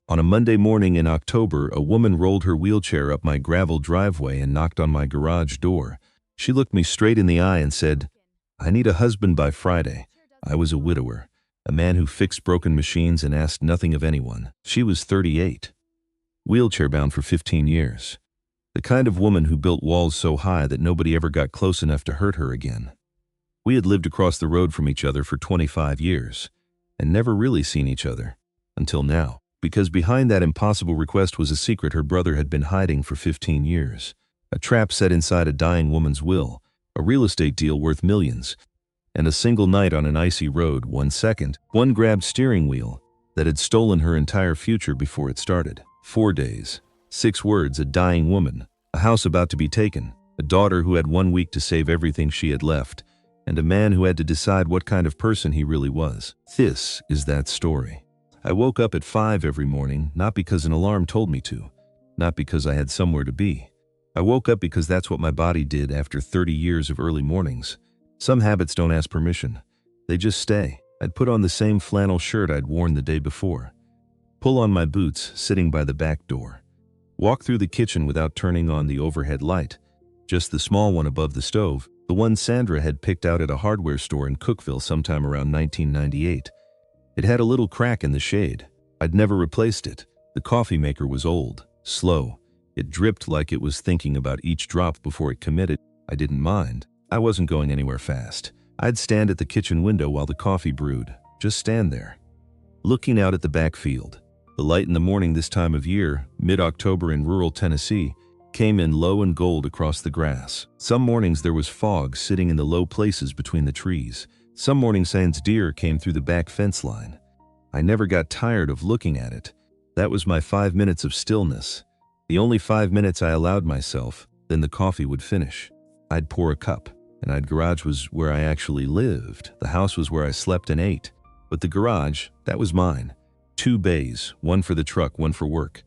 On a Monday morning in October, a woman rolled her wheelchair up my gravel driveway and knocked on my garage door. She looked me straight in the eye and said, "I need a husband by Friday." I was a widower, a man who fixed broken machines and asked nothing of anyone. She was 38, wheelchair-bound for 15 years. The kind of woman who built walls so high that nobody ever got close enough to hurt her again. We had lived across the road from each other for 25 years and never really seen each other until now, because behind that impossible request was a secret her brother had been hiding for 15 years. A trap set inside a dying woman's will, a real estate deal worth millions, and a single night on an icy road, one grabbed steering wheel that had stolen her entire future before it started. 4 days, 6 words, a dying woman, a house about to be taken, a daughter who had 1 week to save everything she had left, and a man who had to decide what kind of person he really was. This is that story. I woke up at 5 every morning, not because an alarm told me to, not because I had somewhere to be. I woke up because that's what my body did after 30 years of early mornings. Some habits don't ask permission. They just stay. I'd put on the same flannel shirt I'd worn the day before. Pull on my boots, sitting by the back door. Walk through the kitchen without turning on the overhead light, just the small one above the stove, the one Sandra had picked out at a hardware store in Cookville sometime around 1998. It had a little crack in the shade. I'd never replaced it. The coffee maker was old, slow. It dripped like it was thinking about each drop before it committed. I didn't mind. I wasn't going anywhere fast. I'd stand at the kitchen window while the coffee brewed, just stand there, looking out at the backfield. The light in the morning this time of year, mid-October in rural Tennessee, came in low and gold across the grass. Some mornings there was fog sitting in the low places between the trees. Some mornings Sans deer came through the back fence line. I never got tired of looking at it. That was my 5 minutes of stillness. The only 5 minutes I allowed myself, then the coffee would finish. I'd pour a cup, and I'd garage was where I actually lived. The house was where I slept and ate. But the garage, that was mine. 2 bays, one for the truck, one for work.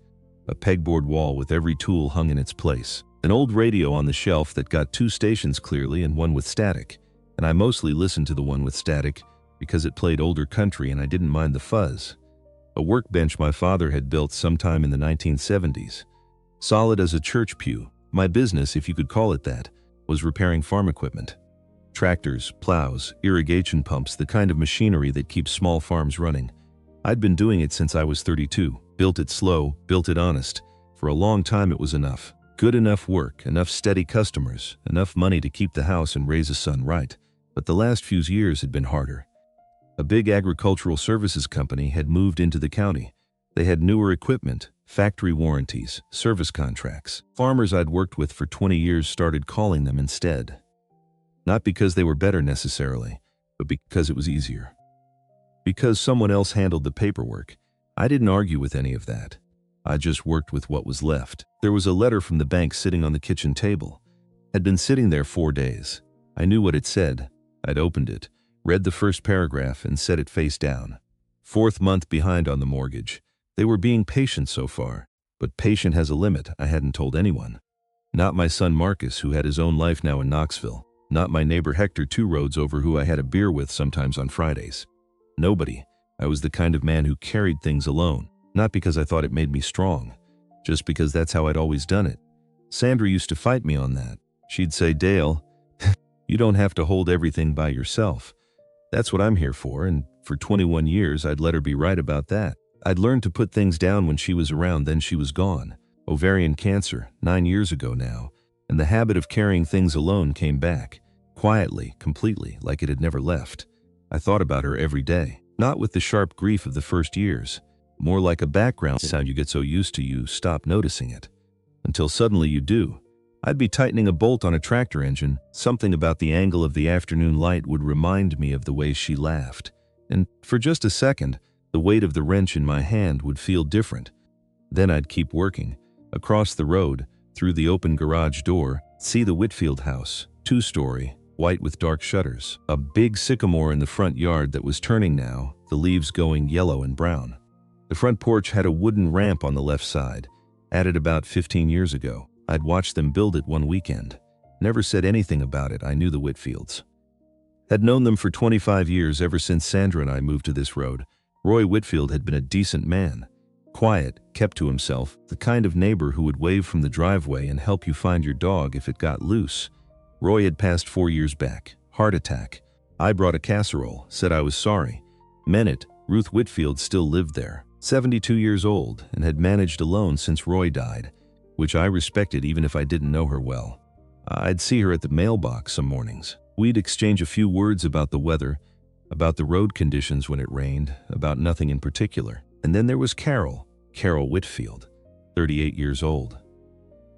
A pegboard wall with every tool hung in its place. An old radio on the shelf that got 2 stations clearly and one with static. And I mostly listened to the one with static because it played older country and I didn't mind the fuzz. A workbench my father had built sometime in the 1970s. Solid as a church pew. My business, if you could call it that, was repairing farm equipment. Tractors, plows, irrigation pumps, the kind of machinery that keeps small farms running. I'd been doing it since I was 32. Built it slow, built it honest. For a long time it was enough. Good enough work, enough steady customers, enough money to keep the house and raise a son right. But the last few years had been harder. A big agricultural services company had moved into the county. They had newer equipment, factory warranties, service contracts. Farmers I'd worked with for 20 years started calling them instead. Not because they were better necessarily, but because it was easier. Because someone else handled the paperwork. I didn't argue with any of that. I just worked with what was left. There was a letter from the bank sitting on the kitchen table. Had been sitting there 4 days. I knew what it said. I'd opened it, read the first paragraph, and set it face down. 4th month behind on the mortgage. They were being patient so far, but patient has a limit. I hadn't told anyone. Not my son Marcus, who had his own life now in Knoxville. Not my neighbor Hector 2 roads over, who I had a beer with sometimes on Fridays. Nobody. I was the kind of man who carried things alone, not because I thought it made me strong, just because that's how I'd always done it. Sandra used to fight me on that. She'd say, "Dale, you don't have to hold everything by yourself. That's what I'm here for," and for 21 years I'd let her be right about that. I'd learned to put things down when she was around, then she was gone. Ovarian cancer, 9 years ago now, and the habit of carrying things alone came back, quietly, completely, like it had never left. I thought about her every day, not with the sharp grief of the first years, more like a background sound you get so used to you stop noticing it, until suddenly you do. I'd be tightening a bolt on a tractor engine. Something about the angle of the afternoon light would remind me of the way she laughed. And for just a second, the weight of the wrench in my hand would feel different. Then I'd keep working. Across the road, through the open garage door, see the Whitfield house, 2-story, white with dark shutters. A big sycamore in the front yard that was turning now, the leaves going yellow and brown. The front porch had a wooden ramp on the left side, added about 15 years ago. I'd watched them build it one weekend. Never said anything about it. I knew the Whitfields. Had known them for 25 years, ever since Sandra and I moved to this road. Roy Whitfield had been a decent man. Quiet, kept to himself, the kind of neighbor who would wave from the driveway and help you find your dog if it got loose. Roy had passed 4 years back. Heart attack. I brought a casserole, said I was sorry. Meant it. Ruth Whitfield still lived there, 72 years old, and had managed alone since Roy died, which I respected even if I didn't know her well. I'd see her at the mailbox some mornings. We'd exchange a few words about the weather, about the road conditions when it rained, about nothing in particular. And then there was Carol Whitfield, 38 years old.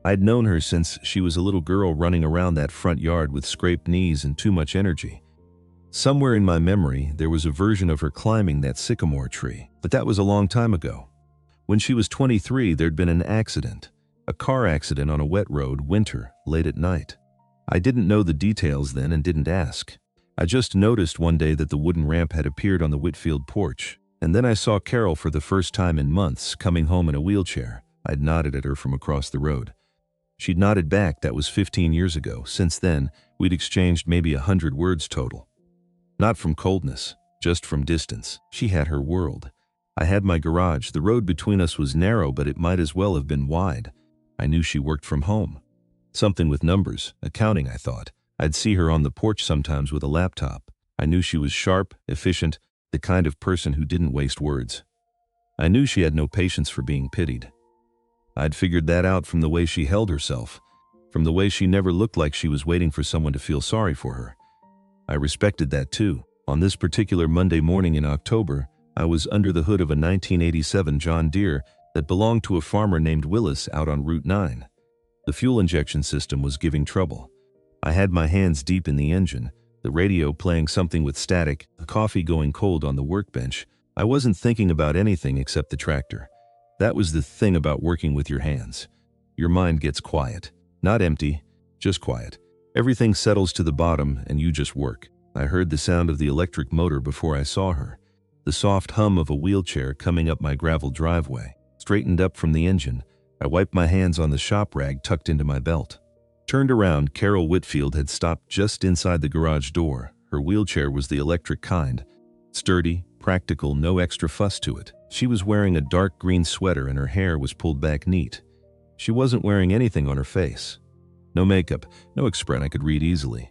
I'd known her since she was a little girl running around that front yard with scraped knees and too much energy. Somewhere in my memory, there was a version of her climbing that sycamore tree, but that was a long time ago. When she was 23, there'd been an accident, a car accident on a wet road, winter, late at night. I didn't know the details then and didn't ask. I just noticed one day that the wooden ramp had appeared on the Whitfield porch, and then I saw Carol for the first time in months, coming home in a wheelchair. I'd nodded at her from across the road. She'd nodded back. That was 15 years ago. Since then, we'd exchanged maybe 100 words total. Not from coldness, just from distance. She had her world. I had my garage. The road between us was narrow, but it might as well have been wide. I knew she worked from home. Something with numbers, accounting, I thought. I'd see her on the porch sometimes with a laptop. I knew she was sharp, efficient, the kind of person who didn't waste words. I knew she had no patience for being pitied. I'd figured that out from the way she held herself, from the way she never looked like she was waiting for someone to feel sorry for her. I respected that too. On this particular Monday morning in October, I was under the hood of a 1987 John Deere that belonged to a farmer named Willis out on Route 9. The fuel injection system was giving trouble. I had my hands deep in the engine, the radio playing something with static, the coffee going cold on the workbench. I wasn't thinking about anything except the tractor. That was the thing about working with your hands. Your mind gets quiet. Not empty, just quiet. Everything settles to the bottom and you just work. I heard the sound of the electric motor before I saw her. The soft hum of a wheelchair coming up my gravel driveway. Straightened up from the engine, I wiped my hands on the shop rag tucked into my belt. Turned around, Carol Whitfield had stopped just inside the garage door. Her wheelchair was the electric kind. Sturdy, practical, no extra fuss to it. She was wearing a dark green sweater and her hair was pulled back neat. She wasn't wearing anything on her face. No makeup, no expression I could read easily.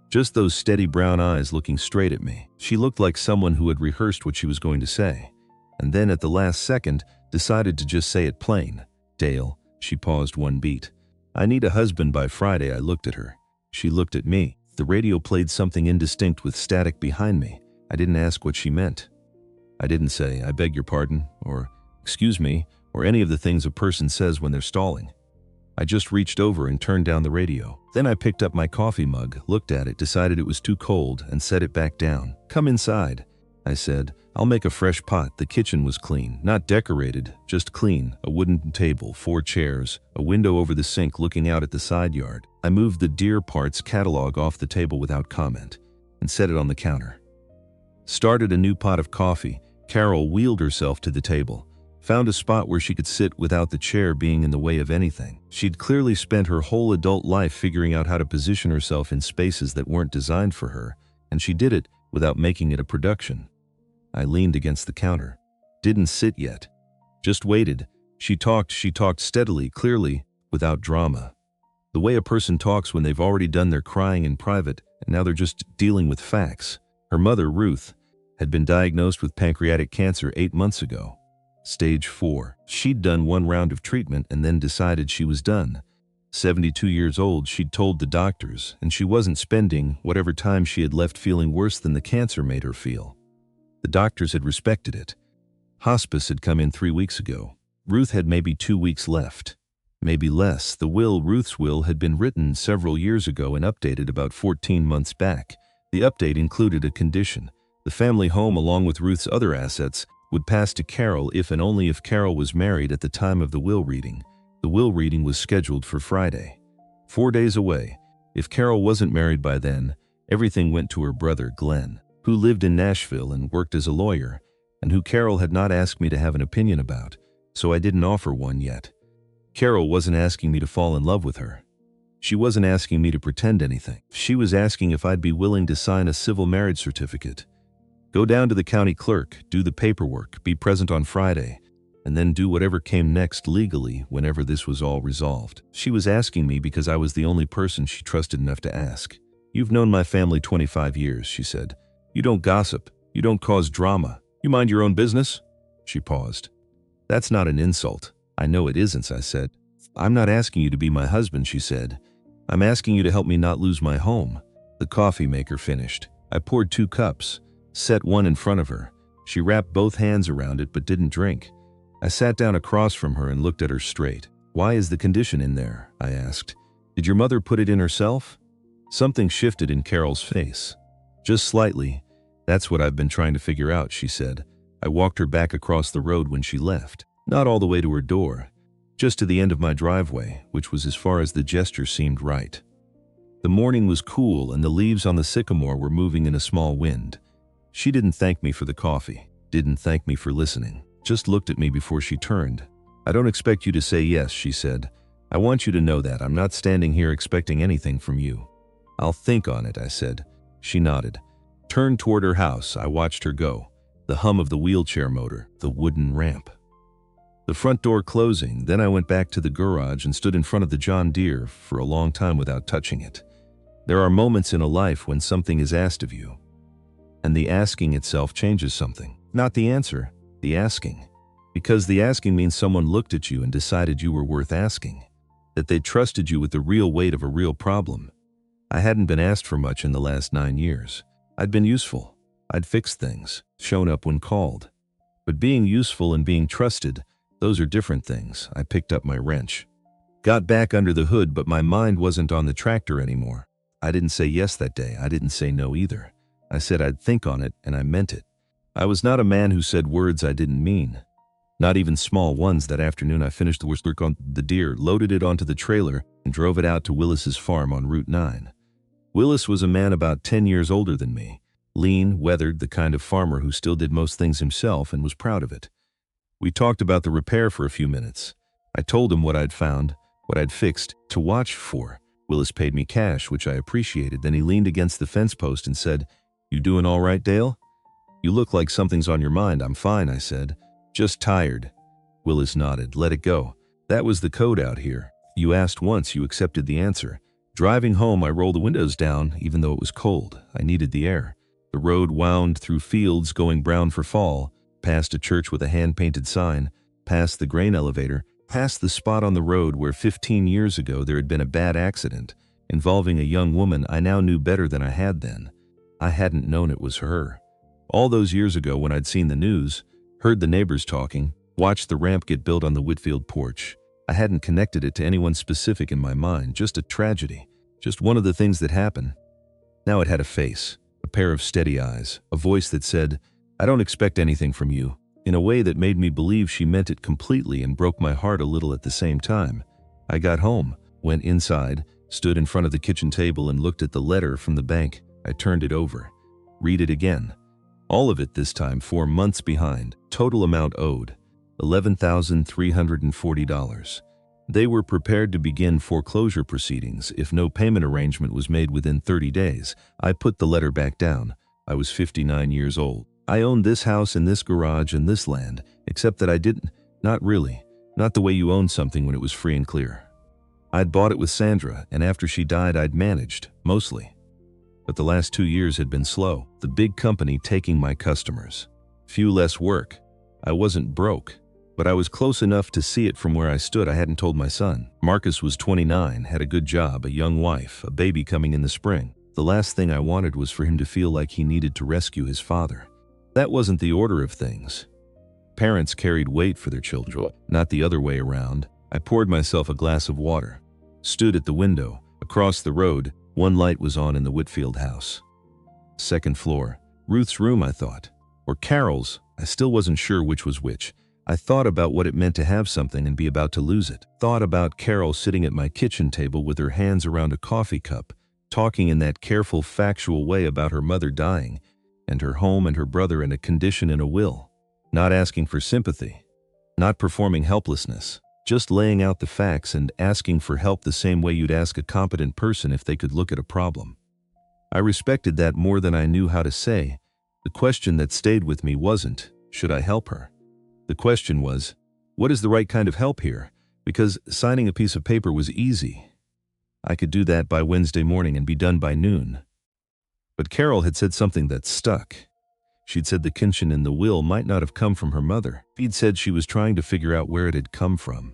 Just those steady brown eyes looking straight at me. She looked like someone who had rehearsed what she was going to say, and then at the last second decided to just say it plain. Dale, she paused one beat. I need a husband by Friday. I looked at her. She looked at me. The radio played something indistinct with static behind me. I didn't ask what she meant. I didn't say, I beg your pardon, or excuse me, or any of the things a person says when they're stalling. I just reached over and turned down the radio. Then I picked up my coffee mug, looked at it, decided it was too cold, and set it back down. Come inside, I said. I'll make a fresh pot. The kitchen was clean, not decorated, just clean. A wooden table, 4 chairs, a window over the sink looking out at the side yard. I moved the Deere parts catalog off the table without comment and set it on the counter. Started a new pot of coffee. Carol wheeled herself to the table, found a spot where she could sit without the chair being in the way of anything. She'd clearly spent her whole adult life figuring out how to position herself in spaces that weren't designed for her, and she did it without making it a production. I leaned against the counter. Didn't sit yet. Just waited. She talked steadily, clearly, without drama. The way a person talks when they've already done their crying in private, and now they're just dealing with facts. Her mother, Ruth, had been diagnosed with pancreatic cancer 8 months ago. Stage 4. She'd done 1 round of treatment and then decided she was done. 72 years old, she'd told the doctors, and she wasn't spending whatever time she had left feeling worse than the cancer made her feel. The doctors had respected it. Hospice had come in 3 weeks ago. Ruth had maybe 2 weeks left. Maybe less. Ruth's will, had been written several years ago and updated about 14 months back. The update included a condition. The family home, along with Ruth's other assets, would pass to Carol if and only if Carol was married at the time of the will reading. The will reading was scheduled for Friday. 4 days away. If Carol wasn't married by then, everything went to her brother, Glenn, who lived in Nashville and worked as a lawyer, and who Carol had not asked me to have an opinion about, so I didn't offer one yet. Carol wasn't asking me to fall in love with her. She wasn't asking me to pretend anything. She was asking if I'd be willing to sign a civil marriage certificate. Go down to the county clerk, do the paperwork, be present on Friday. and then do whatever came next legally whenever this was all resolved. She was asking me because I was the only person she trusted enough to ask. "You've known my family 25 years, she said. "You don't gossip. You don't cause drama. You mind your own business?" She paused. "That's not an insult." "I know it isn't," I said. "I'm not asking you to be my husband," she said. "I'm asking you to help me not lose my home." The coffee maker finished. I poured 2 cups, set one in front of her. She wrapped both hands around it but didn't drink. I sat down across from her and looked at her straight. "Why is the condition in there?" I asked. "Did your mother put it in herself?" Something shifted in Carol's face. "Just slightly. That's what I've been trying to figure out," she said. I walked her back across the road when she left. Not all the way to her door, just to the end of my driveway, which was as far as the gesture seemed right. The morning was cool and the leaves on the sycamore were moving in a small wind. She didn't thank me for the coffee, didn't thank me for listening, just looked at me before she turned. "I don't expect you to say yes," she said. "I want you to know that I'm not standing here expecting anything from you." "I'll think on it," I said. She nodded. Turned toward her house. I watched her go. The hum of the wheelchair motor, the wooden ramp. The front door closing, then I went back to the garage and stood in front of the John Deere for a long time without touching it. There are moments in a life when something is asked of you, and the asking itself changes something. Not the answer, the asking. Because the asking means someone looked at you and decided you were worth asking, that they trusted you with the real weight of a real problem. I hadn't been asked for much in the last 9 years. I'd been useful. I'd fixed things, shown up when called. But being useful and being trusted, those are different things. I picked up my wrench. Got back under the hood, but my mind wasn't on the tractor anymore. I didn't say yes that day. I didn't say no either. I said I'd think on it, and I meant it. I was not a man who said words I didn't mean. Not even small ones. That afternoon I finished the work on the Deere, loaded it onto the trailer, and drove it out to Willis's farm on Route 9. Willis was a man about 10 years older than me. Lean, weathered, the kind of farmer who still did most things himself and was proud of it. We talked about the repair for a few minutes. I told him what I'd found, what I'd fixed, to watch for. Willis paid me cash, which I appreciated. Then he leaned against the fence post and said, "You doing all right, Dale?" "You look like something's on your mind." "I'm fine," I said. "Just tired." Willis nodded. "Let it go. That was the code out here. You asked once, you accepted the answer." Driving home, I rolled the windows down, even though it was cold. I needed the air. The road wound through fields going brown for fall, past a church with a hand-painted sign, past the grain elevator, past the spot on the road where 15 years ago there had been a bad accident involving a young woman I now knew better than I had then. I hadn't known it was her. All those years ago when I'd seen the news, heard the neighbors talking, watched the ramp get built on the Whitfield porch, I hadn't connected it to anyone specific in my mind, just a tragedy, just one of the things that happen. Now it had a face. A pair of steady eyes, a voice that said, "I don't expect anything from you," in a way that made me believe she meant it completely and broke my heart a little at the same time. I got home, went inside, stood in front of the kitchen table and looked at the letter from the bank. I turned it over. Read it again. All of it this time 4 months behind. Total amount owed, $11,340. They were prepared to begin foreclosure proceedings if no payment arrangement was made within 30 days. I put the letter back down. I was 59 years old. I owned this house and this garage and this land, except that I didn't. Not really. Not the way you own something when it was free and clear. I'd bought it with Sandra, and after she died I'd managed, mostly. But the last 2 years had been slow. The big company taking my customers. Few less work. I wasn't broke. But I was close enough to see it from where I stood. I hadn't told my son. Marcus was 29, had a good job, a young wife, a baby coming in the spring. The last thing I wanted was for him to feel like he needed to rescue his father. That wasn't the order of things. Parents carried weight for their children, not the other way around. I poured myself a glass of water, stood at the window. Across the road, one light was on in the Whitfield house. Second floor. Ruth's room, I thought. Or Carol's. I still wasn't sure which was which. I thought about what it meant to have something and be about to lose it. Thought about Carol sitting at my kitchen table with her hands around a coffee cup, talking in that careful, factual way about her mother dying, and her home and her brother and a condition in a will. Not asking for sympathy, not performing helplessness, just laying out the facts and asking for help the same way you'd ask a competent person if they could look at a problem. I respected that more than I knew how to say. The question that stayed with me wasn't, should I help her? The question was, What is the right kind of help here? Because signing a piece of paper was easy. I could do that by Wednesday morning and be done by noon. But Carol had said something that stuck. She'd said the kinship in the will might not have come from her mother. She'd said she was trying to figure out where it had come from.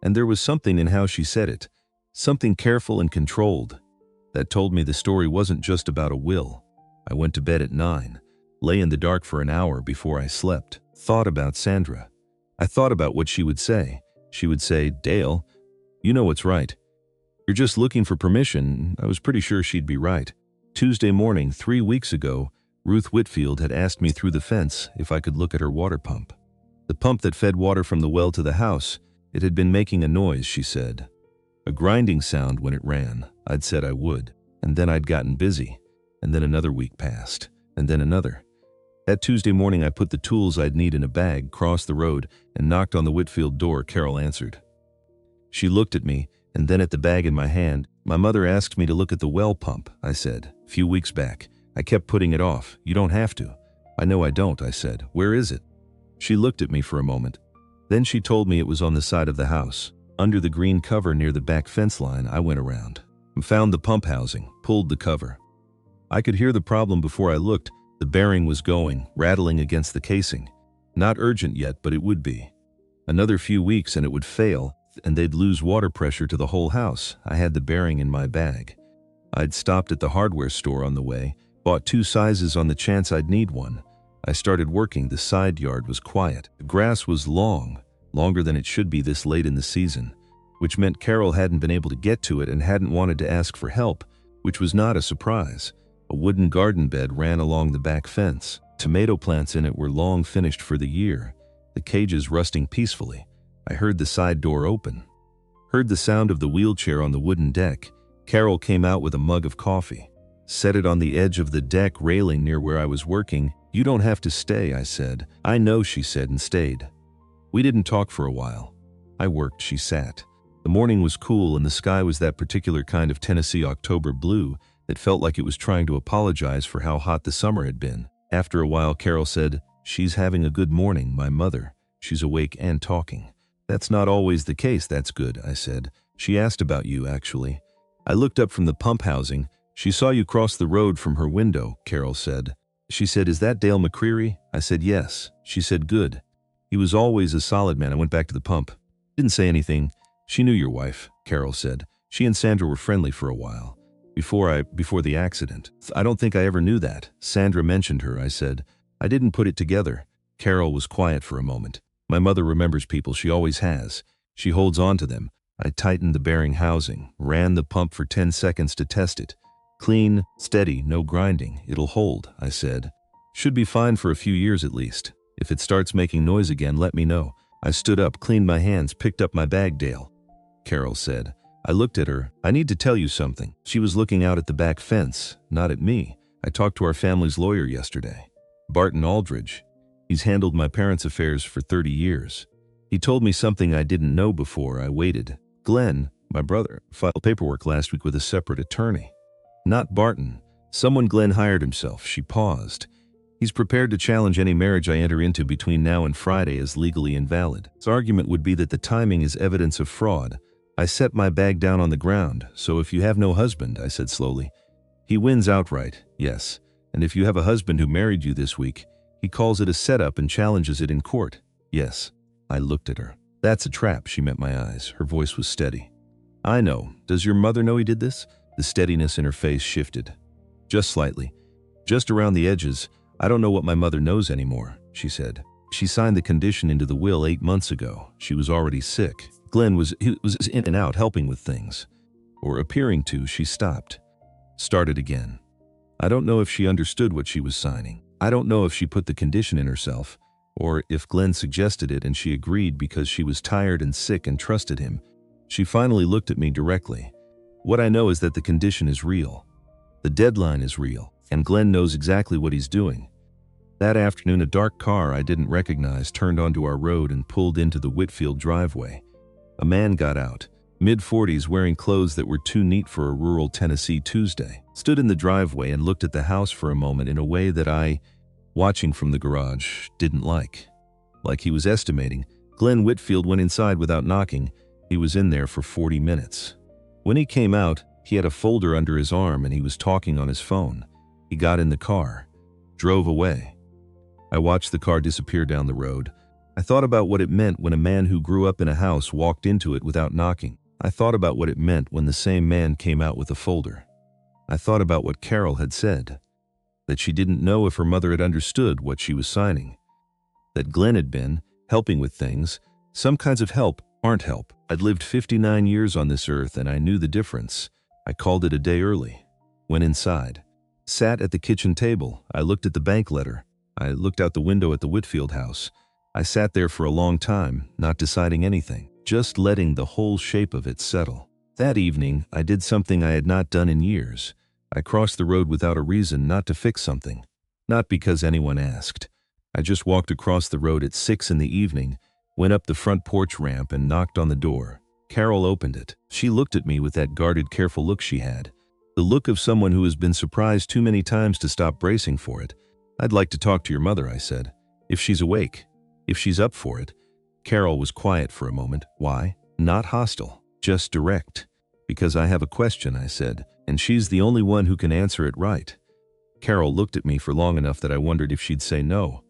And there was something in how she said it, something careful and controlled, that told me the story wasn't just about a will. I went to bed at 9, lay in the dark for an hour before I slept, thought about Sandra. I thought about what she would say. She would say, "Dale, you know what's right. You're just looking for permission." I was pretty sure she'd be right. Tuesday morning, 3 weeks ago, Ruth Whitfield had asked me through the fence if I could look at her water pump. The pump that fed water from the well to the house, it had been making a noise, she said. A grinding sound when it ran. I'd said I would. And then I'd gotten busy. And then another week passed. And then another. That Tuesday morning I put the tools I'd need in a bag, crossed the road, and knocked on the Whitfield door. Carol answered. She looked at me, and then at the bag in my hand. "My mother asked me to look at the well pump," I said, "a few weeks back. I kept putting it off. You don't have to." "I know I don't," I said. "Where is it?" She looked at me for a moment. Then she told me it was on the side of the house. Under the green cover near the back fence line. I went around and found the pump housing, pulled the cover. I could hear the problem before I looked. The bearing was going, rattling against the casing. Not urgent yet, but it would be. Another few weeks and it would fail, and they'd lose water pressure to the whole house. I had the bearing in my bag. I'd stopped at the hardware store on the way, bought 2 sizes on the chance I'd need one. I started working. The side yard was quiet. The grass was long, longer than it should be this late in the season, which meant Carol hadn't been able to get to it and hadn't wanted to ask for help, which was not a surprise. A wooden garden bed ran along the back fence. Tomato plants in it were long finished for the year, the cages rusting peacefully. I heard the side door open. Heard the sound of the wheelchair on the wooden deck. Carol came out with a mug of coffee. Set it on the edge of the deck railing near where I was working. "You don't have to stay," I said. "I know," she said, and stayed. We didn't talk for a while. I worked, she sat. The morning was cool and the sky was that particular kind of Tennessee October blue that felt like it was trying to apologize for how hot the summer had been. After a while, Carol said, "She's having a good morning, my mother. She's awake and talking." "That's not always the case." "That's good," I said. "She asked about you, actually." I looked up from the pump housing. "She saw you cross the road from her window," Carol said. She said, "Is that Dale McCreary?" I said, "Yes." She said, "Good. He was always a solid man." I went back to the pump. Didn't say anything. "She knew your wife," Carol said. "She and Sandra were friendly for a while. Before the accident." "I don't think I ever knew that." "Sandra mentioned her," I said. "I didn't put it together." Carol was quiet for a moment. "My mother remembers people. She always has. She holds on to them." I tightened the bearing housing, ran the pump for 10 seconds to test it. "Clean, steady, no grinding. It'll hold," I said. "Should be fine for a few years at least. If it starts making noise again, let me know." I stood up, cleaned my hands, picked up my bag. "Dale," Carol said. I looked at her. "I need to tell you something." She was looking out at the back fence, not at me. "I talked to our family's lawyer yesterday, Barton Aldridge. He's handled my parents' affairs for 30 years. He told me something I didn't know before." I waited. "Glenn, my brother, filed paperwork last week with a separate attorney. Not Barton. Someone Glenn hired himself." She paused. "He's prepared to challenge any marriage I enter into between now and Friday as legally invalid. His argument would be that the timing is evidence of fraud." I set my bag down on the ground. "So if you have no husband," I said slowly, "he wins outright, yes. And if you have a husband who married you this week, he calls it a setup and challenges it in court, yes." I looked at her. "That's a trap." She met my eyes. Her voice was steady. "I know. Does your mother know he did this?" The steadiness in her face shifted. "Just slightly. Just around the edges. I don't know what my mother knows anymore," she said. "She signed the condition into the will 8 months ago. She was already sick. Glenn was in and out helping with things. Or appearing to." She stopped. Started again. "I don't know if she understood what she was signing. I don't know if she put the condition in herself, or if Glenn suggested it and she agreed because she was tired and sick and trusted him." She finally looked at me directly. "What I know is that the condition is real. The deadline is real, and Glenn knows exactly what he's doing." That afternoon, a dark car I didn't recognize turned onto our road and pulled into the Whitfield driveway. A man got out, mid-40s, wearing clothes that were too neat for a rural Tennessee Tuesday. Stood in the driveway and looked at the house for a moment in a way that I, watching from the garage, didn't like. Like he was estimating, Glenn Whitfield went inside without knocking. He was in there for 40 minutes. When he came out, he had a folder under his arm and he was talking on his phone. He got in the car, drove away. I watched the car disappear down the road. I thought about what it meant when a man who grew up in a house walked into it without knocking. I thought about what it meant when the same man came out with a folder. I thought about what Carol had said, that she didn't know if her mother had understood what she was signing, that Glenn had been helping with things. Some kinds of help aren't help. I'd lived 59 years on this earth and I knew the difference. I called it a day early, went inside, sat at the kitchen table. I looked at the bank letter. I looked out the window at the Whitfield house. I sat there for a long time, not deciding anything, just letting the whole shape of it settle. That evening, I did something I had not done in years. I crossed the road without a reason, not to fix something, not because anyone asked. I just walked across the road at 6 in the evening, went up the front porch ramp and knocked on the door. Carol opened it. She looked at me with that guarded, careful look she had, the look of someone who has been surprised too many times to stop bracing for it. "I'd like to talk to your mother," I said. "If she's awake, if she's up for it." Carol was quiet for a moment. "Why?" "Not hostile, just direct." "Because I have a question," I said, "and she's the only one who can answer it right." Carol looked at me for long enough that I wondered if she'd say no.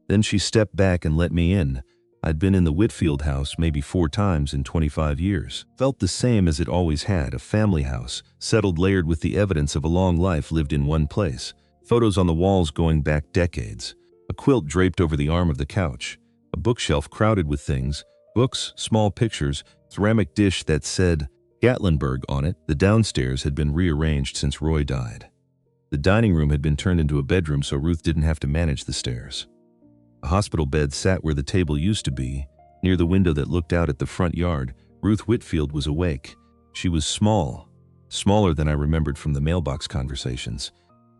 Then she stepped back and let me in. I'd been in the Whitfield house maybe 4 times in 25 years. Felt the same as it always had, a family house, settled, layered with the evidence of a long life lived in one place. Photos on the walls going back decades. A quilt draped over the arm of the couch. A bookshelf crowded with things, books, small pictures, ceramic dish that said Gatlinburg on it. The downstairs had been rearranged since Roy died. The dining room had been turned into a bedroom so Ruth didn't have to manage the stairs. A hospital bed sat where the table used to be, near the window that looked out at the front yard. Ruth Whitfield was awake. She was small, smaller than I remembered from the mailbox conversations.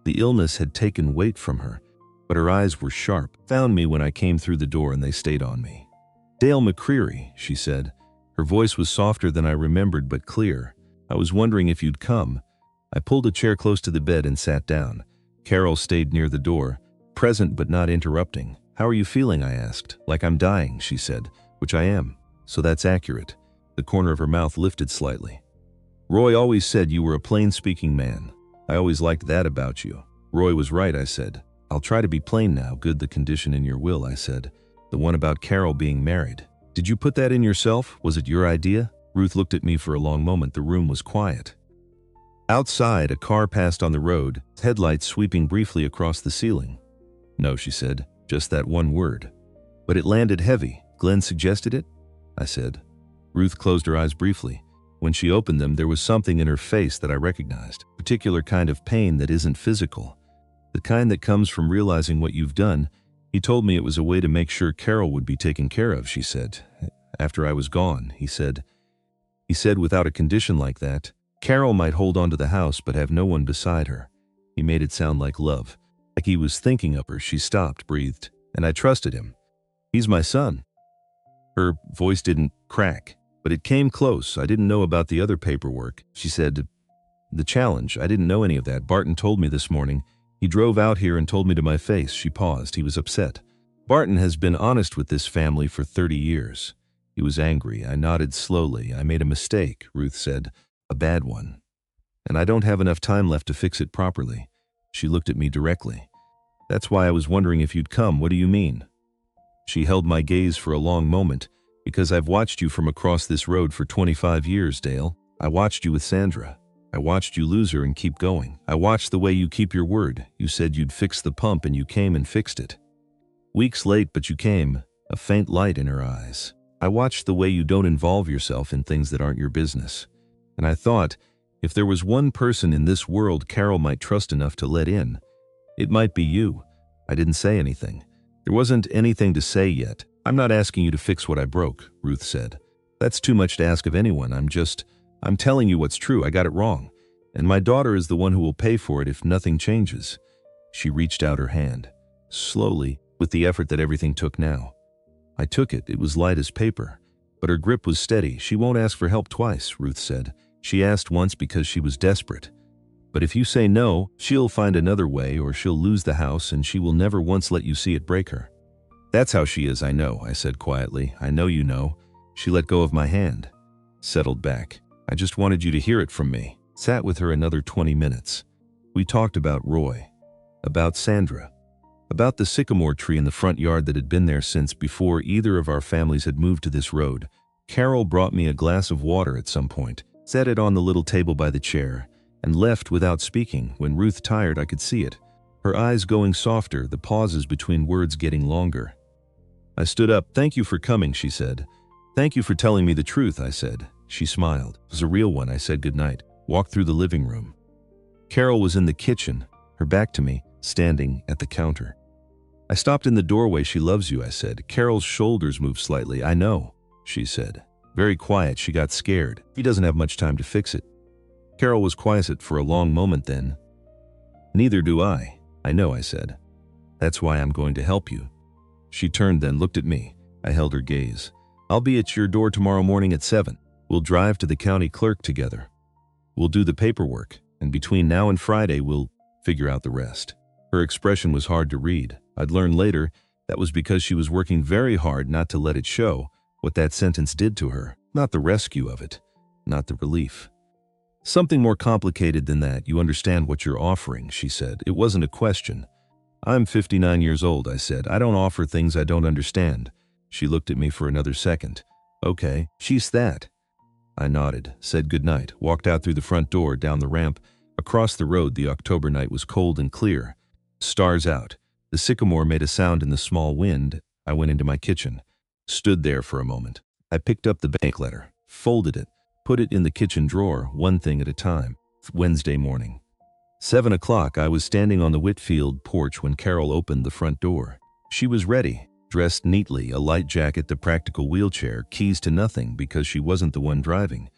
The illness had taken weight from her, but her eyes were sharp. "Found me when I came through the door and they stayed on me." "Dale McCreary," she said. Her voice was softer than I remembered, but clear. "I was wondering if you'd come." I pulled a chair close to the bed and sat down. Carol stayed near the door, present but not interrupting. "How are you feeling?" I asked. "Like I'm dying," she said, "which I am. So that's accurate." The corner of her mouth lifted slightly. "Roy always said you were a plain-speaking man. I always liked that about you." "Roy was right," I said. "I'll try to be plain now." "Good. The condition in your will," I said. "The one about Carol being married. Did you put that in yourself? Was it your idea?" Ruth looked at me for a long moment. The room was quiet. Outside, a car passed on the road, headlights sweeping briefly across the ceiling. "No," she said. "Just that one word." "But it landed heavy. Glenn suggested it?" I said. Ruth closed her eyes briefly. When she opened them, there was something in her face that I recognized. A particular kind of pain that isn't physical. The kind that comes from realizing what you've done. "He told me it was a way to make sure Carol would be taken care of," she said. "After I was gone," he said. He said without a condition like that, Carol might hold on to the house but have no one beside her. He made it sound like love. Like he was thinking of her. She stopped, breathed, and I trusted him. "He's my son." Her voice didn't crack, but it came close. "I didn't know about the other paperwork," she said. "The challenge, I didn't know any of that. Barton told me this morning. He drove out here and told me to my face." She paused. "He was upset. Barton has been honest with this family for 30 years. He was angry." I nodded slowly. "I made a mistake," Ruth said. "A bad one. And I don't have enough time left to fix it properly." She looked at me directly. "That's why I was wondering if you'd come." "What do you mean?" She held my gaze for a long moment. "Because I've watched you from across this road for 25 years, Dale. I watched you with Sandra. I watched you lose her and keep going. I watched the way you keep your word. You said you'd fix the pump and you came and fixed it. Weeks late, but you came." A faint light in her eyes. "I watched the way you don't involve yourself in things that aren't your business. And I thought, if there was one person in this world Carol might trust enough to let in, it might be you." I didn't say anything. There wasn't anything to say yet. "I'm not asking you to fix what I broke," Ruth said. "That's too much to ask of anyone. I'm telling you what's true. I got it wrong. And my daughter is the one who will pay for it if nothing changes." She reached out her hand, slowly, with the effort that everything took now. I took it. It was light as paper, but her grip was steady. "She won't ask for help twice," Ruth said. "She asked once because she was desperate. But if you say no, she'll find another way, or she'll lose the house and she will never once let you see it break her." That's how she is, I know, I said quietly. I know you know. She let go of my hand, settled back. I just wanted you to hear it from me. Sat with her another 20 minutes. We talked about Roy, about Sandra, about the sycamore tree in the front yard that had been there since before either of our families had moved to this road. Carol brought me a glass of water at some point, set it on the little table by the chair, and left without speaking. When Ruth tired, I could see it. Her eyes going softer, the pauses between words getting longer. I stood up. Thank you for coming, she said. Thank you for telling me the truth, I said. She smiled. It was a real one. I said goodnight. Walked through the living room. Carol was in the kitchen, her back to me, standing at the counter. I stopped in the doorway. She loves you, I said. Carol's shoulders moved slightly. I know, she said. Very quiet. She got scared. He doesn't have much time to fix it. Carol was quiet for a long moment then. Neither do I. I know, I said. That's why I'm going to help you. She turned then, looked at me. I held her gaze. I'll be at your door tomorrow morning at 7. We'll drive to the county clerk together. We'll do the paperwork, and between now and Friday, we'll figure out the rest. Her expression was hard to read. I'd learn later that was because she was working very hard not to let it show what that sentence did to her, not the rescue of it, not the relief. Something more complicated than that. You understand what you're offering, she said. It wasn't a question. I'm 59 years old, I said. I don't offer things I don't understand. She looked at me for another second. Okay, she's that. I nodded, said goodnight, walked out through the front door, down the ramp. Across the road, the October night was cold and clear. Stars out. The sycamore made a sound in the small wind. I went into my kitchen, stood there for a moment. I picked up the bank letter, folded it, put it in the kitchen drawer, one thing at a time. Wednesday morning. 7 o'clock, I was standing on the Whitfield porch when Carol opened the front door. She was ready, dressed neatly, a light jacket, the practical wheelchair, keys to nothing because she wasn't the one driving.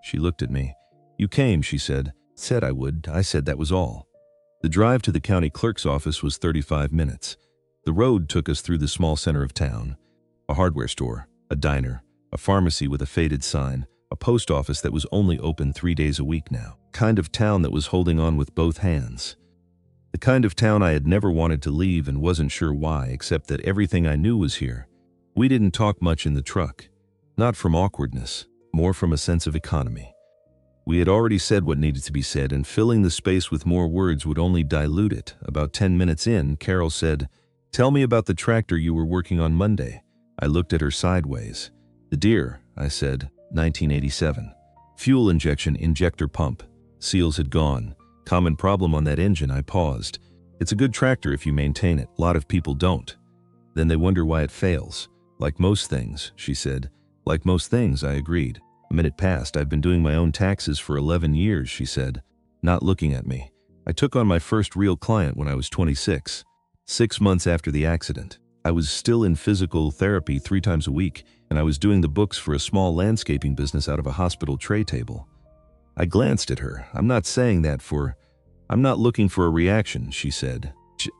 She looked at me. You came, she said. Said I would. I said that was all. The drive to the county clerk's office was 35 minutes. The road took us through the small center of town. A hardware store, a diner, a pharmacy with a faded sign, a post office that was only open 3 days a week now. Kind of town that was holding on with both hands. The kind of town I had never wanted to leave and wasn't sure why, except that everything I knew was here. We didn't talk much in the truck. Not from awkwardness, more from a sense of economy. We had already said what needed to be said, and filling the space with more words would only dilute it. About 10 minutes in, Carol said, "Tell me about the tractor you were working on Monday." I looked at her sideways. "The Deere," I said, 1987. Fuel injection, injector pump. Seals had gone. Common problem on that engine. I paused. It's a good tractor if you maintain it. A lot of people don't. Then they wonder why it fails. Like most things, she said. Like most things, I agreed. A minute passed. I've been doing my own taxes for 11 years, she said, not looking at me. I took on my first real client when I was 26, 6 months after the accident. I was still in physical therapy 3 times a week, and I was doing the books for a small landscaping business out of a hospital tray table. I glanced at her. I'm not looking for a reaction, she said.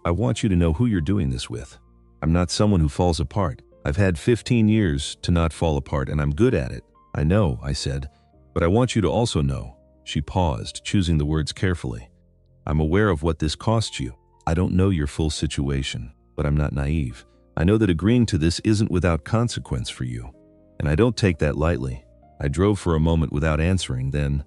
I want you to know who you're doing this with. I'm not someone who falls apart. I've had 15 years to not fall apart, and I'm good at it. I know, I said, but I want you to also know. She paused, choosing the words carefully. I'm aware of what this costs you. I don't know your full situation, but I'm not naive. I know that agreeing to this isn't without consequence for you, and I don't take that lightly. I drove for a moment without answering. Then,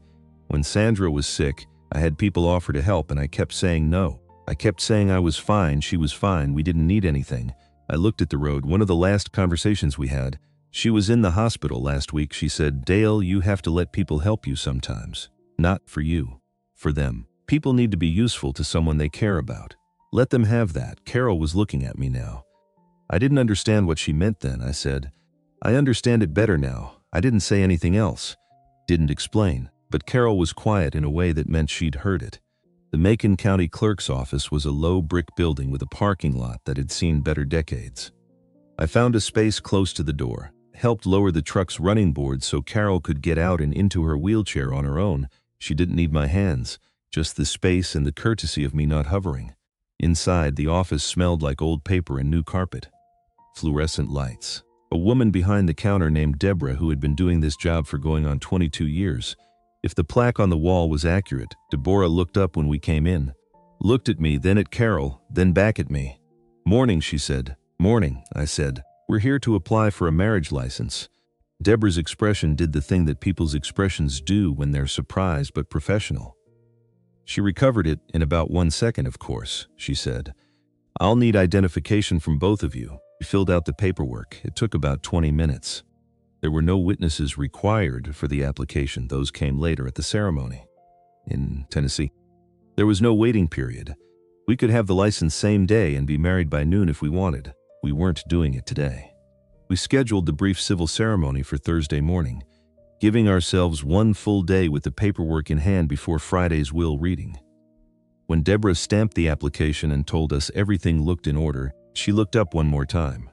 when Sandra was sick, I had people offer to help, and I kept saying no. I kept saying I was fine, she was fine, we didn't need anything. I looked at the road, one of the last conversations we had. She was in the hospital last week. She said, "Dale, you have to let people help you sometimes. Not for you, for them. People need to be useful to someone they care about. Let them have that." Carol was looking at me now. I didn't understand what she meant then. I said, "I understand it better now." I didn't say anything else. Didn't explain. But Carol was quiet in a way that meant she'd heard it. The Macon County Clerk's office was a low brick building with a parking lot that had seen better decades. I found a space close to the door, helped lower the truck's running boards so Carol could get out and into her wheelchair on her own. She didn't need my hands, just the space and the courtesy of me not hovering. Inside, the office smelled like old paper and new carpet. Fluorescent lights. A woman behind the counter named Deborah who had been doing this job for going on 22 years. If the plaque on the wall was accurate, Deborah looked up when we came in. Looked at me, then at Carol, then back at me. "Morning," she said. Morning, I said. We're here to apply for a marriage license. Deborah's expression did the thing that people's expressions do when they're surprised but professional. She recovered it in about 1 second, of course, she said. I'll need identification from both of you. We filled out the paperwork. It took about 20 minutes. There were no witnesses required for the application. Those came later at the ceremony. In Tennessee, there was no waiting period. We could have the license same day and be married by noon if we wanted. We weren't doing it today. We scheduled the brief civil ceremony for Thursday morning, giving ourselves 1 full day with the paperwork in hand before Friday's will reading. When Deborah stamped the application and told us everything looked in order, she looked up one more time.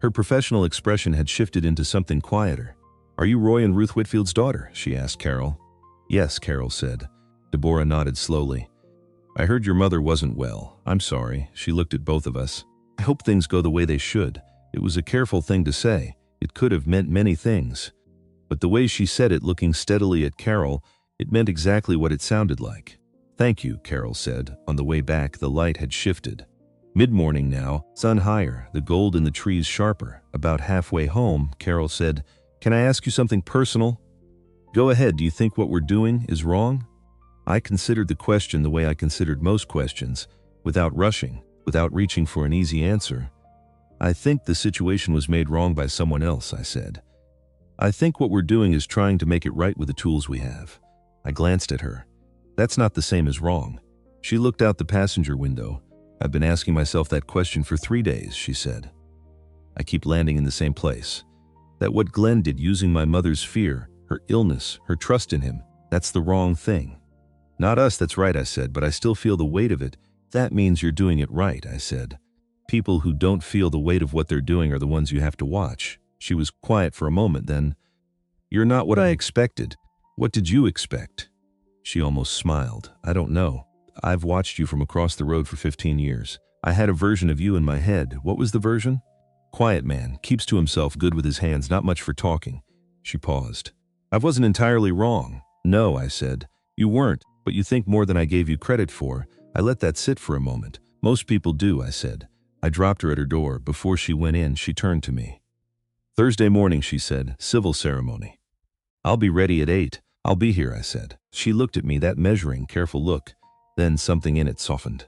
Her professional expression had shifted into something quieter. Are you Roy and Ruth Whitfield's daughter? She asked Carol. Yes, Carol said. Deborah nodded slowly. I heard your mother wasn't well. I'm sorry. She looked at both of us. I hope things go the way they should. It was a careful thing to say. It could have meant many things. But the way she said it, looking steadily at Carol, it meant exactly what it sounded like. Thank you, Carol said. On the way back, the light had shifted. Mid-morning now, sun higher, the gold in the trees sharper. About halfway home, Carol said, Can I ask you something personal? Go ahead. Do you think what we're doing is wrong? I considered the question the way I considered most questions, without rushing, without reaching for an easy answer. I think the situation was made wrong by someone else, I said. I think what we're doing is trying to make it right with the tools we have. I glanced at her. That's not the same as wrong. She looked out the passenger window. I've been asking myself that question for 3 days, she said. I keep landing in the same place. That what Glenn did using my mother's fear, her illness, her trust in him, that's the wrong thing. Not us, that's right, I said, but I still feel the weight of it. That means you're doing it right, I said. People who don't feel the weight of what they're doing are the ones you have to watch. She was quiet for a moment, then, You're not what I expected. What did you expect? She almost smiled. I don't know. I've watched you from across the road for 15 years. I had a version of you in my head. What was the version? Quiet man, keeps to himself, good with his hands, not much for talking. She paused. I wasn't entirely wrong. No, I said. You weren't, but you think more than I gave you credit for. I let that sit for a moment. Most people do, I said. I dropped her at her door. Before she went in, she turned to me. Thursday morning, she said, civil ceremony. I'll be ready at 8. I'll be here, I said. She looked at me, that measuring, careful look. Then something in it softened.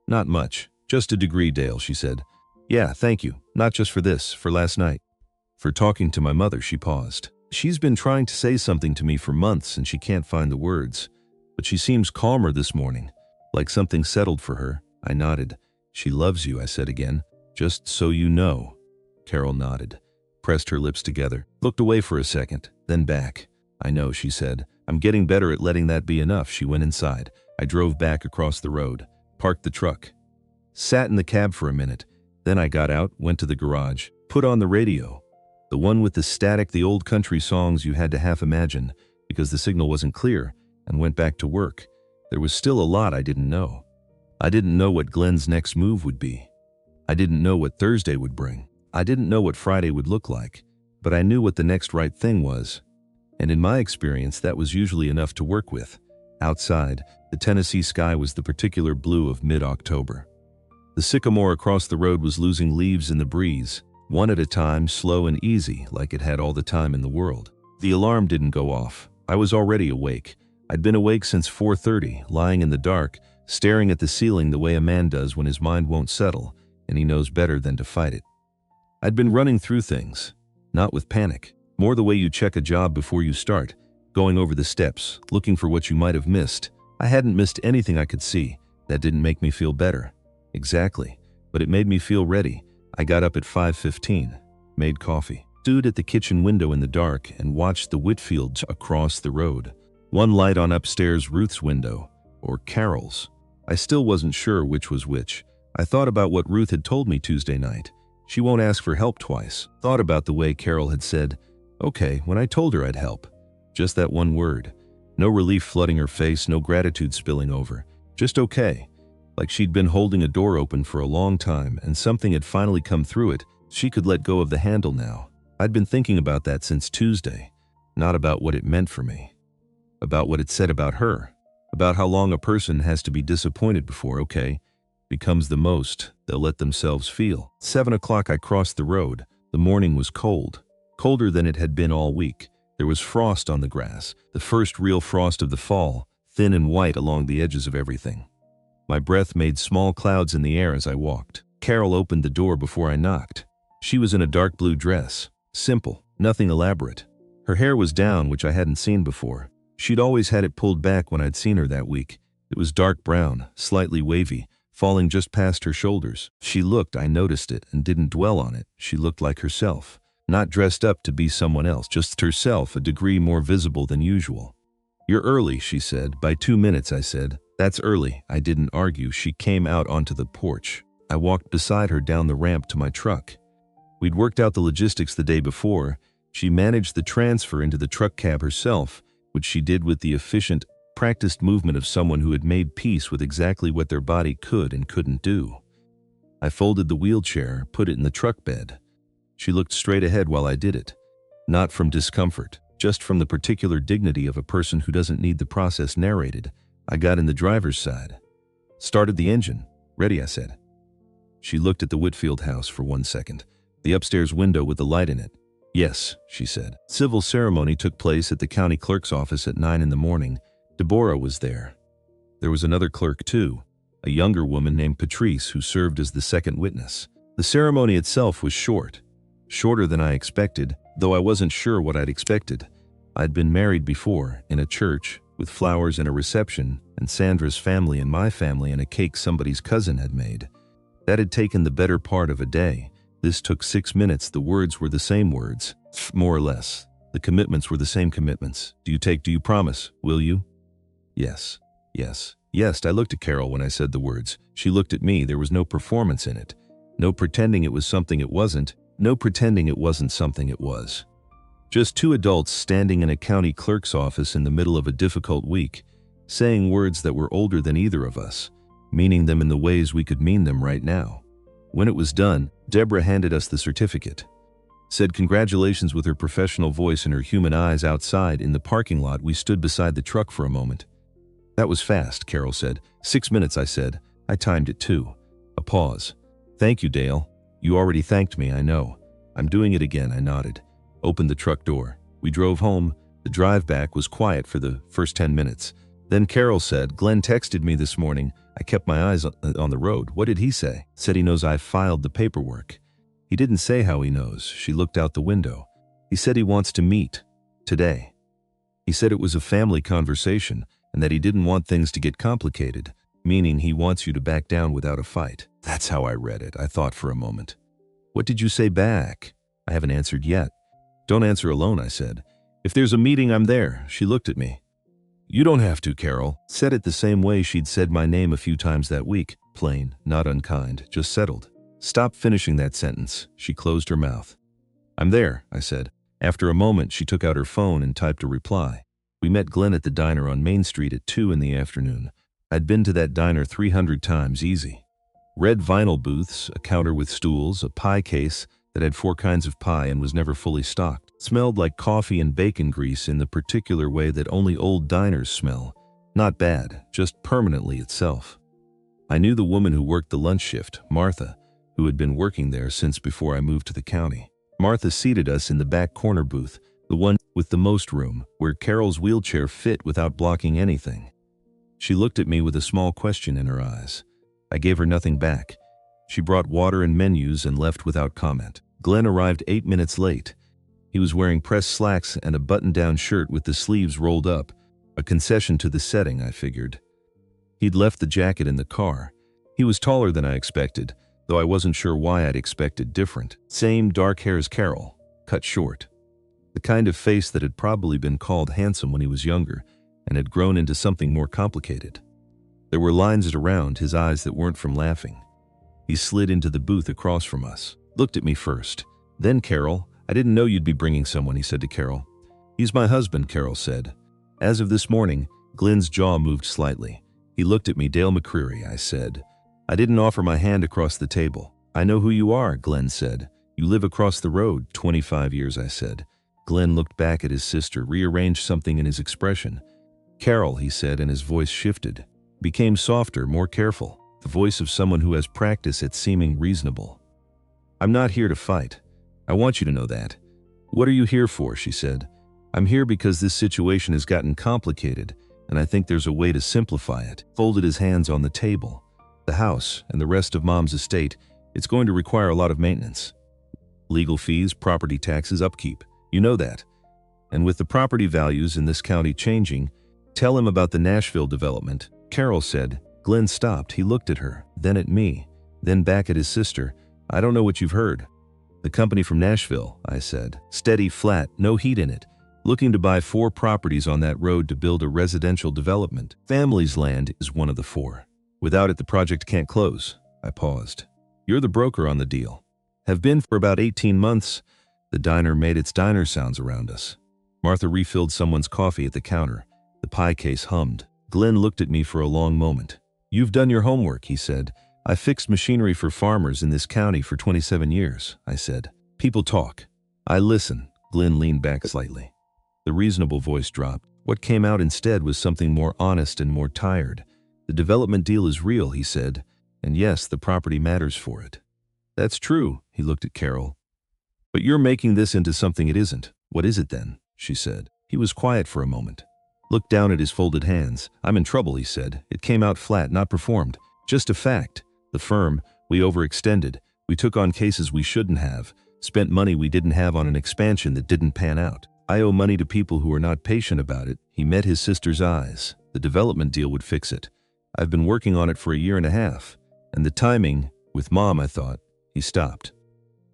Not much. Just a degree, Dale, she said. Yeah, thank you. Not just for this, for last night. For talking to my mother, she paused. She's been trying to say something to me for months and she can't find the words. But she seems calmer this morning, like something settled for her. I nodded. She loves you, I said again. Just so you know. Carol nodded, pressed her lips together, looked away for a second, then back. I know, she said. I'm getting better at letting that be enough. She went inside. I drove back across the road, parked the truck, sat in the cab for a minute. Then I got out, went to the garage, put on the radio, the one with the static, the old country songs you had to half imagine because the signal wasn't clear, and went back to work. There was still a lot I didn't know. I didn't know what Glenn's next move would be. I didn't know what Thursday would bring. I didn't know what Friday would look like, but I knew what the next right thing was. And in my experience, that was usually enough to work with. Outside, the Tennessee sky was the particular blue of mid-October. The sycamore across the road was losing leaves in the breeze, one at a time, slow and easy, like it had all the time in the world. The alarm didn't go off. I was already awake. I'd been awake since 4:30, lying in the dark, staring at the ceiling the way a man does when his mind won't settle, and he knows better than to fight it. I'd been running through things, not with panic, more the way you check a job before you start, going over the steps, looking for what you might have missed. I hadn't missed anything I could see. That didn't make me feel better. Exactly. But it made me feel ready. I got up at 5:15, made coffee, stood at the kitchen window in the dark and watched the Whitfields across the road. One light on upstairs Ruth's window, or Carol's. I still wasn't sure which was which. I thought about what Ruth had told me Tuesday night. She won't ask for help twice. Thought about the way Carol had said, okay, when I told her I'd help. Just that one word. No relief flooding her face, no gratitude spilling over. Just okay. Like she'd been holding a door open for a long time and something had finally come through it. She could let go of the handle now. I'd been thinking about that since Tuesday. Not about what it meant for me. About what it said about her. About how long a person has to be disappointed before, okay, becomes the most they'll let themselves feel. 7 o'clock I crossed the road. The morning was cold, colder than it had been all week. There was frost on the grass, the first real frost of the fall, thin and white along the edges of everything. My breath made small clouds in the air as I walked. Carol opened the door before I knocked. She was in a dark blue dress, simple, nothing elaborate. Her hair was down, which I hadn't seen before. She'd always had it pulled back when I'd seen her that week. It was dark brown, slightly wavy, falling just past her shoulders. She looked, I noticed it, and didn't dwell on it. She looked like herself. Not dressed up to be someone else, just herself, a degree more visible than usual. "You're early," she said. "By 2 minutes," I said. "That's early." I didn't argue. She came out onto the porch. I walked beside her down the ramp to my truck. We'd worked out the logistics the day before. She managed the transfer into the truck cab herself, which she did with the efficient, practiced movement of someone who had made peace with exactly what their body could and couldn't do. I folded the wheelchair, put it in the truck bed. She looked straight ahead while I did it. Not from discomfort, just from the particular dignity of a person who doesn't need the process narrated. I got in the driver's side. Started the engine. "Ready," I said. She looked at the Whitfield house for 1 second, the upstairs window with the light in it. "Yes," she said. Civil ceremony took place at the county clerk's office at 9 in the morning. Deborah was there. There was another clerk too, a younger woman named Patrice who served as the second witness. The ceremony itself was short. Shorter than I expected, though I wasn't sure what I'd expected. I'd been married before, in a church, with flowers and a reception, and Sandra's family and my family and a cake somebody's cousin had made. That had taken the better part of a day. This took 6 minutes. The words were the same words, more or less. The commitments were the same commitments. Do you promise? Will you?" "Yes, yes, yes." I looked at Carol when I said the words. She looked at me. There was no performance in it. No pretending it was something it wasn't. No pretending it wasn't something it was. Just two adults standing in a county clerk's office in the middle of a difficult week, saying words that were older than either of us, meaning them in the ways we could mean them right now. When it was done, Deborah handed us the certificate. Said congratulations with her professional voice and her human eyes. Outside in the parking lot, we stood beside the truck for a moment. "That was fast," Carol said. 6 minutes, I said. I timed it too. A pause. "Thank you, Dale. You already thanked me, I know." "I'm doing it again," I nodded. Opened the truck door. We drove home. The drive back was quiet for the first 10 minutes. Then Carol said, "Glenn texted me this morning." I kept my eyes on the road. "What did he say?" "Said he knows I filed the paperwork." "He didn't say how he knows." She looked out the window. "He said he wants to meet. Today. He said it was a family conversation and that he didn't want things to get complicated, meaning he wants you to back down without a fight." That's how I read it. I thought for a moment. "What did you say back?" "I haven't answered yet." "Don't answer alone," I said. "If there's a meeting, I'm there." She looked at me. "You don't have to," Carol said it the same way she'd said my name a few times that week. Plain, not unkind, just settled. "Stop finishing that sentence." She closed her mouth. "I'm there," I said. After a moment, she took out her phone and typed a reply. We met Glenn at the diner on Main Street at 2 in the afternoon. I'd been to that diner 300 times easy. Red vinyl booths, a counter with stools, a pie case that had 4 kinds of pie and was never fully stocked. Smelled like coffee and bacon grease in the particular way that only old diners smell. Not bad, just permanently itself. I knew the woman who worked the lunch shift, Martha, who had been working there since before I moved to the county. Martha seated us in the back corner booth, the one with the most room, where Carol's wheelchair fit without blocking anything. She looked at me with a small question in her eyes. I gave her nothing back. She brought water and menus and left without comment. Glenn arrived 8 minutes late. He was wearing pressed slacks and a button-down shirt with the sleeves rolled up, a concession to the setting, I figured. He'd left the jacket in the car. He was taller than I expected, though I wasn't sure why I'd expected different. Same dark hair as Carol, cut short. The kind of face that had probably been called handsome when he was younger and had grown into something more complicated. There were lines around his eyes that weren't from laughing. He slid into the booth across from us, looked at me first. Then Carol. "I didn't know you'd be bringing someone," he said to Carol. "He's my husband," Carol said. As of this morning, Glenn's jaw moved slightly. He looked at me. "Dale McCreary," I said. I didn't offer my hand across the table. "I know who you are," Glenn said. "You live across the road." 25 years, I said. Glenn looked back at his sister, rearranged something in his expression. "Carol," he said, and his voice shifted. Became softer, more careful. the voice of someone who has practice at seeming reasonable. "I'm not here to fight. I want you to know that." "What are you here for?" she said. "I'm here because this situation has gotten complicated, and I think there's a way to simplify it." Folded his hands on the table. "The house and the rest of Mom's estate, it's going to require a lot of maintenance. Legal fees, property taxes, upkeep. You know that. And with the property values in this county changing, tell him about the Nashville development," Carol said. Glenn stopped. He looked at her, then at me, then back at his sister. "I don't know what you've heard." "The company from Nashville," I said. "Steady, flat, no heat in it. Looking to buy 4 properties on that road to build a residential development. Family's land is one of the 4. Without it, the project can't close." I paused. "You're the broker on the deal." "Have been for about 18 months. The diner made its diner sounds around us." Martha refilled someone's coffee at the counter. The pie case hummed. Glenn looked at me for a long moment. "You've done your homework," he said. "I fixed machinery for farmers in this county for 27 years, I said. "People talk. I listen." Glenn leaned back slightly. The reasonable voice dropped. What came out instead was something more honest and more tired. "The development deal is real," he said, "and yes, the property matters for it." "That's true," he looked at Carol. "But you're making this into something it isn't." "What is it then?" she said. He was quiet for a moment. Looked down at his folded hands. "I'm in trouble," he said. "It came out flat, not performed. Just a fact. The firm, we overextended. We took on cases we shouldn't have. Spent money we didn't have on an expansion that didn't pan out. I owe money to people who are not patient about it." He met his sister's eyes. "The development deal would fix it. I've been working on it for a year and a half. And the timing, with Mom, I thought." He stopped.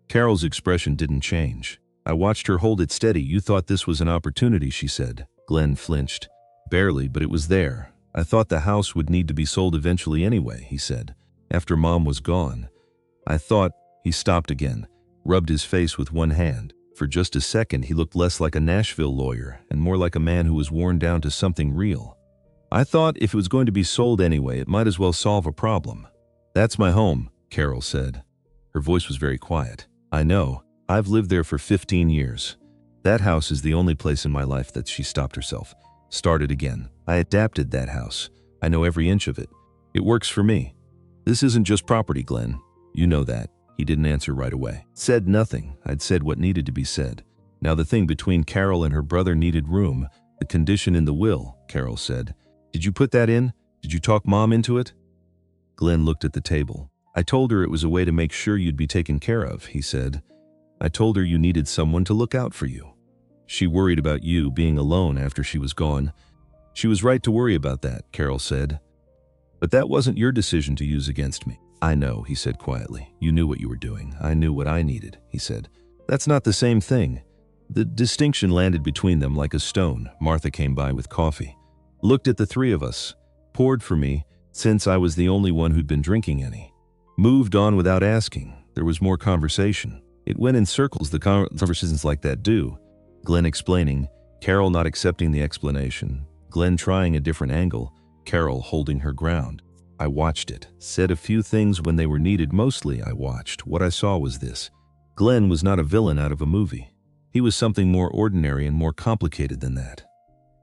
Carol's expression didn't change. I watched her hold it steady. "You thought this was an opportunity," she said. Glenn flinched. "Barely, but it was there. I thought the house would need to be sold eventually anyway," he said. "After Mom was gone. I thought—" He stopped again, rubbed his face with one hand. For just a second, he looked less like a Nashville lawyer and more like a man who was worn down to something real. "I thought if it was going to be sold anyway, it might as well solve a problem." "That's my home," Carol said. Her voice was very quiet. "I know. I've lived there for 15 years. That house is the only place in my life that..." She stopped herself. Started again. "I adapted that house. I know every inch of it. It works for me. This isn't just property, Glenn. You know that." He didn't answer right away. Said nothing. I'd said what needed to be said. Now the thing between Carol and her brother needed room. "The condition in the will," Carol said. "Did you put that in? Did you talk Mom into it?" Glenn looked at the table. "I told her it was a way to make sure you'd be taken care of," he said. "I told her you needed someone to look out for you. She worried about you being alone after she was gone." "She was right to worry about that," Carol said. "But that wasn't your decision to use against me." "I know," he said quietly. "You knew what you were doing. I knew what I needed," he said. "That's not the same thing." The distinction landed between them like a stone. Martha came by with coffee. Looked at the 3 of us. Poured for me, since I was the only one who'd been drinking any. Moved on without asking. There was more conversation. It went in circles, the conversations like that do. Glenn explaining, Carol not accepting the explanation. Glenn trying a different angle, Carol holding her ground. I watched it. Said a few things when they were needed. Mostly I watched. What I saw was this. Glenn was not a villain out of a movie. He was something more ordinary and more complicated than that.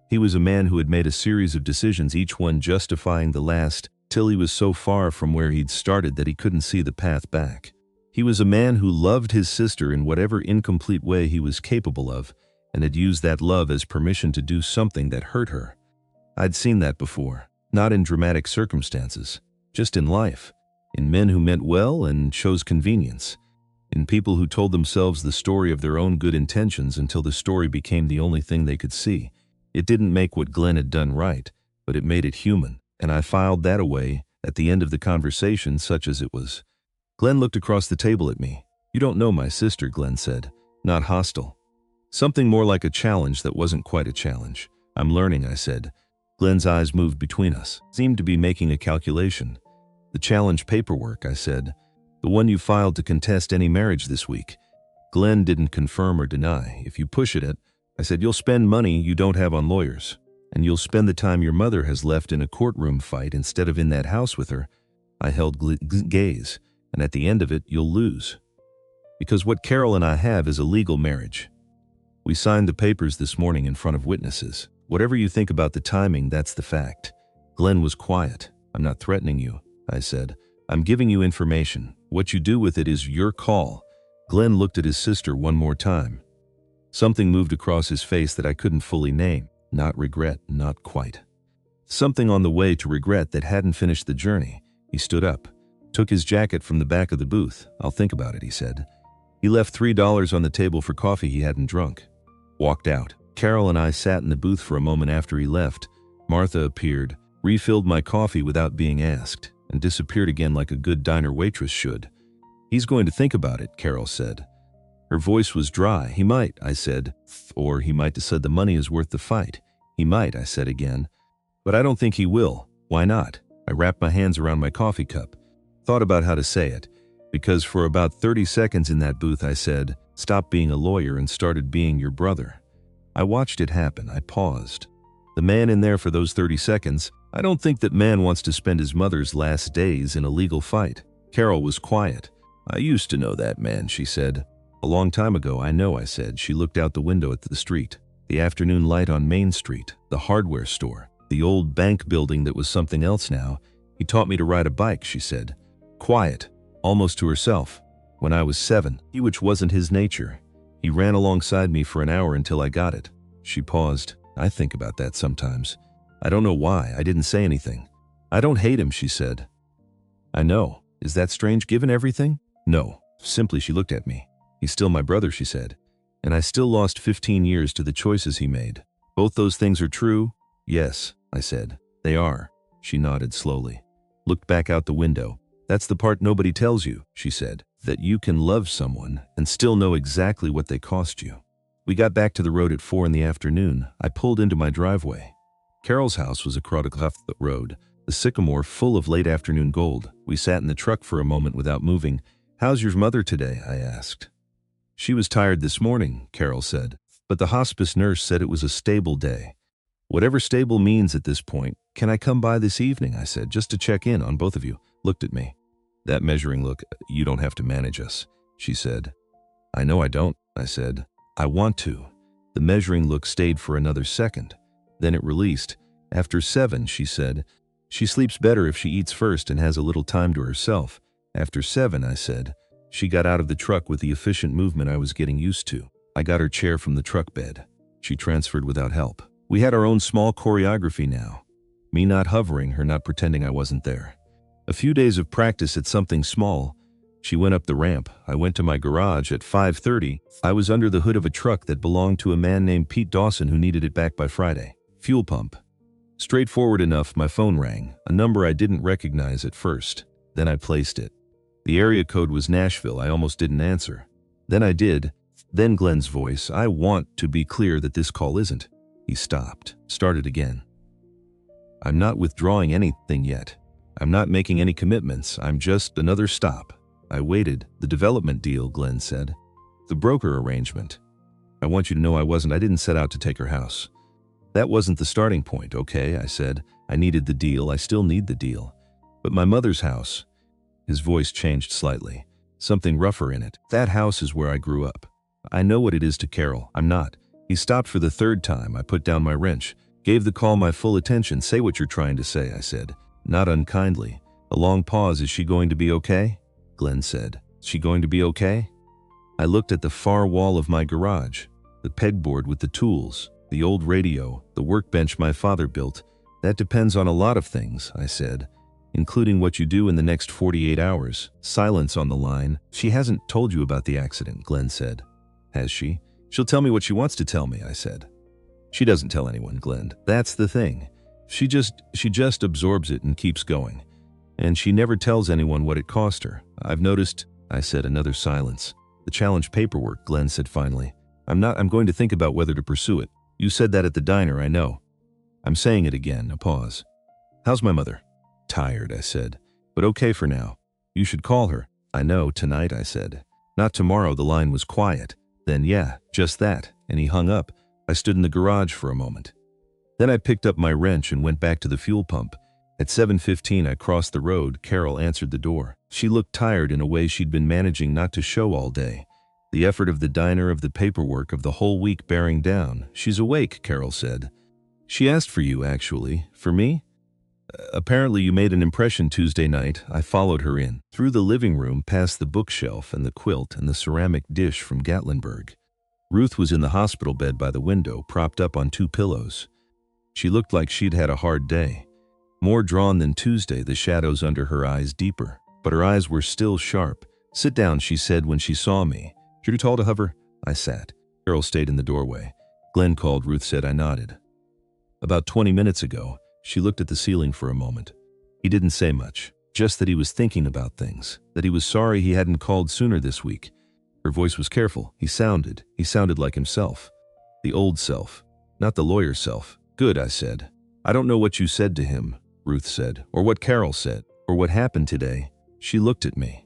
He was a man who had made a series of decisions, each one justifying the last, till he was so far from where he'd started that he couldn't see the path back. He was a man who loved his sister in whatever incomplete way he was capable of, and had used that love as permission to do something that hurt her. I'd seen that before. Not in dramatic circumstances, just in life, in men who meant well and chose convenience, in people who told themselves the story of their own good intentions until the story became the only thing they could see. It didn't make what Glenn had done right, but it made it human, and I filed that away at the end of the conversation, such as it was. Glenn looked across the table at me. "You don't know my sister," Glenn said. Not hostile. Something more like a challenge that wasn't quite a challenge. "I'm learning," I said. Glenn's eyes moved between us, seemed to be making a calculation. "The challenge paperwork," I said. "The one you filed to contest any marriage this week." Glenn didn't confirm or deny. "If you push it," I said, "you'll spend money you don't have on lawyers. And you'll spend the time your mother has left in a courtroom fight instead of in that house with her." I held gaze. "And at the end of it, you'll lose. Because what Carol and I have is a legal marriage. We signed the papers this morning in front of witnesses. Whatever you think about the timing, that's the fact." Glenn was quiet. "I'm not threatening you. I said. I'm giving you information. What you do with it is your call. Glenn looked at his sister one more time. Something moved across his face that I couldn't fully name. Not regret, not quite. Something on the way to regret that hadn't finished the journey. He stood up, took his jacket from the back of the booth. I'll think about it, he said. He left $3 on the table for coffee he hadn't drunk. Walked out. Carol and I sat in the booth for a moment after he left. Martha appeared, refilled my coffee without being asked, and disappeared again like a good diner waitress should. He's going to think about it, Carol said. Her voice was dry. He might, I said. Or he might have said the money is worth the fight. He might, I said again. But I don't think he will. Why not? I wrapped my hands around my coffee cup. Thought about how to say it. Because for about 30 seconds in that booth I said, stop being a lawyer and started being your brother. I watched it happen. I paused. The man in there for those 30 seconds, I don't think that man wants to spend his mother's last days in a legal fight. Carol was quiet. I used to know that man, she said. A long time ago, I know, I said. She looked out the window at the street. The afternoon light on Main Street, the hardware store, the old bank building that was something else now. He taught me to ride a bike, she said. Quiet, almost to herself. When I was 7, which wasn't his nature. He ran alongside me for an hour until I got it. She paused. I think about that sometimes. I don't know why. I didn't say anything. I don't hate him, she said. I know. Is that strange given everything? No. Simply she looked at me. He's still my brother, she said. And I still lost 15 years to the choices he made. Both those things are true? Yes, I said. They are. She nodded slowly. Looked back out the window. That's the part nobody tells you, she said. That you can love someone and still know exactly what they cost you. We got back to the road at 4 in the afternoon. I pulled into my driveway. Carol's house was across the road, the sycamore full of late afternoon gold. We sat in the truck for a moment without moving. How's your mother today? I asked. She was tired this morning, Carol said, but the hospice nurse said it was a stable day. Whatever stable means at this point. Can I come by this evening? I said, just to check in on both of you. Looked at me. That measuring look, you don't have to manage us, she said. I know I don't, I said. I want to. The measuring look stayed for another second. Then it released. After 7, she said. She sleeps better if she eats first and has a little time to herself. After 7, I said. She got out of the truck with the efficient movement I was getting used to. I got her chair from the truck bed. She transferred without help. We had our own small choreography now. Me not hovering, her not pretending I wasn't there. A few days of practice at something small. She went up the ramp. I went to my garage at 5:30. I was under the hood of a truck that belonged to a man named Pete Dawson who needed it back by Friday. Fuel pump. Straightforward enough, my phone rang, a number I didn't recognize at first. Then I placed it. The area code was Nashville. I almost didn't answer. Then I did. Then Glenn's voice. I want to be clear that this call isn't. He stopped. Started again. I'm not withdrawing anything yet. I'm not making any commitments. I'm just another stop. I waited. The development deal, Glenn said. The broker arrangement. I want you to know I didn't set out to take her house. That wasn't the starting point, okay, I said. I needed the deal. I still need the deal. But my mother's house. His voice changed slightly. Something rougher in it. That house is where I grew up. I know what it is to Carol. I'm not. He stopped for the 3rd time. I put down my wrench. Gave the call my full attention. Say what you're trying to say, I said. Not unkindly. A long pause. Is she going to be okay? Glenn said. Is she going to be okay? I looked at the far wall of my garage. The pegboard with the tools. The old radio. The workbench my father built. That depends on a lot of things, I said. Including what you do in the next 48 hours. Silence on the line. She hasn't told you about the accident, Glenn said. Has she? She'll tell me what she wants to tell me, I said. She doesn't tell anyone, Glenn. That's the thing. She just absorbs it and keeps going. And she never tells anyone what it cost her. I've noticed, I said. Another silence. The challenge paperwork, Glenn said finally. I'm going to think about whether to pursue it. You said that at the diner, I know. I'm saying it again, a pause. How's my mother? Tired, I said. But okay for now. You should call her. I know, tonight, I said. Not tomorrow, the line was quiet. Then yeah, just that. And he hung up. I stood in the garage for a moment. Then I picked up my wrench and went back to the fuel pump. At 7:15 I crossed the road. Carol answered the door. She looked tired in a way she'd been managing not to show all day. The effort of the diner, of the paperwork, of the whole week bearing down. She's awake, Carol said. She asked for you, actually. For me? Apparently you made an impression Tuesday night. I followed her in. Through the living room, past the bookshelf and the quilt and the ceramic dish from Gatlinburg. Ruth was in the hospital bed by the window, propped up on 2 pillows. She looked like she'd had a hard day. More drawn than Tuesday, the shadows under her eyes deeper. But her eyes were still sharp. "Sit down," she said when she saw me. "You're too tall to hover." I sat. Carol stayed in the doorway. "Glenn called," Ruth said. I nodded. "About 20 minutes ago." She looked at the ceiling for a moment. He didn't say much, just that he was thinking about things, that he was sorry he hadn't called sooner this week. Her voice was careful. He sounded like himself. The old self, not the lawyer self. "Good," I said. "I don't know what you said to him," Ruth said, "or what Carol said, or what happened today." She looked at me.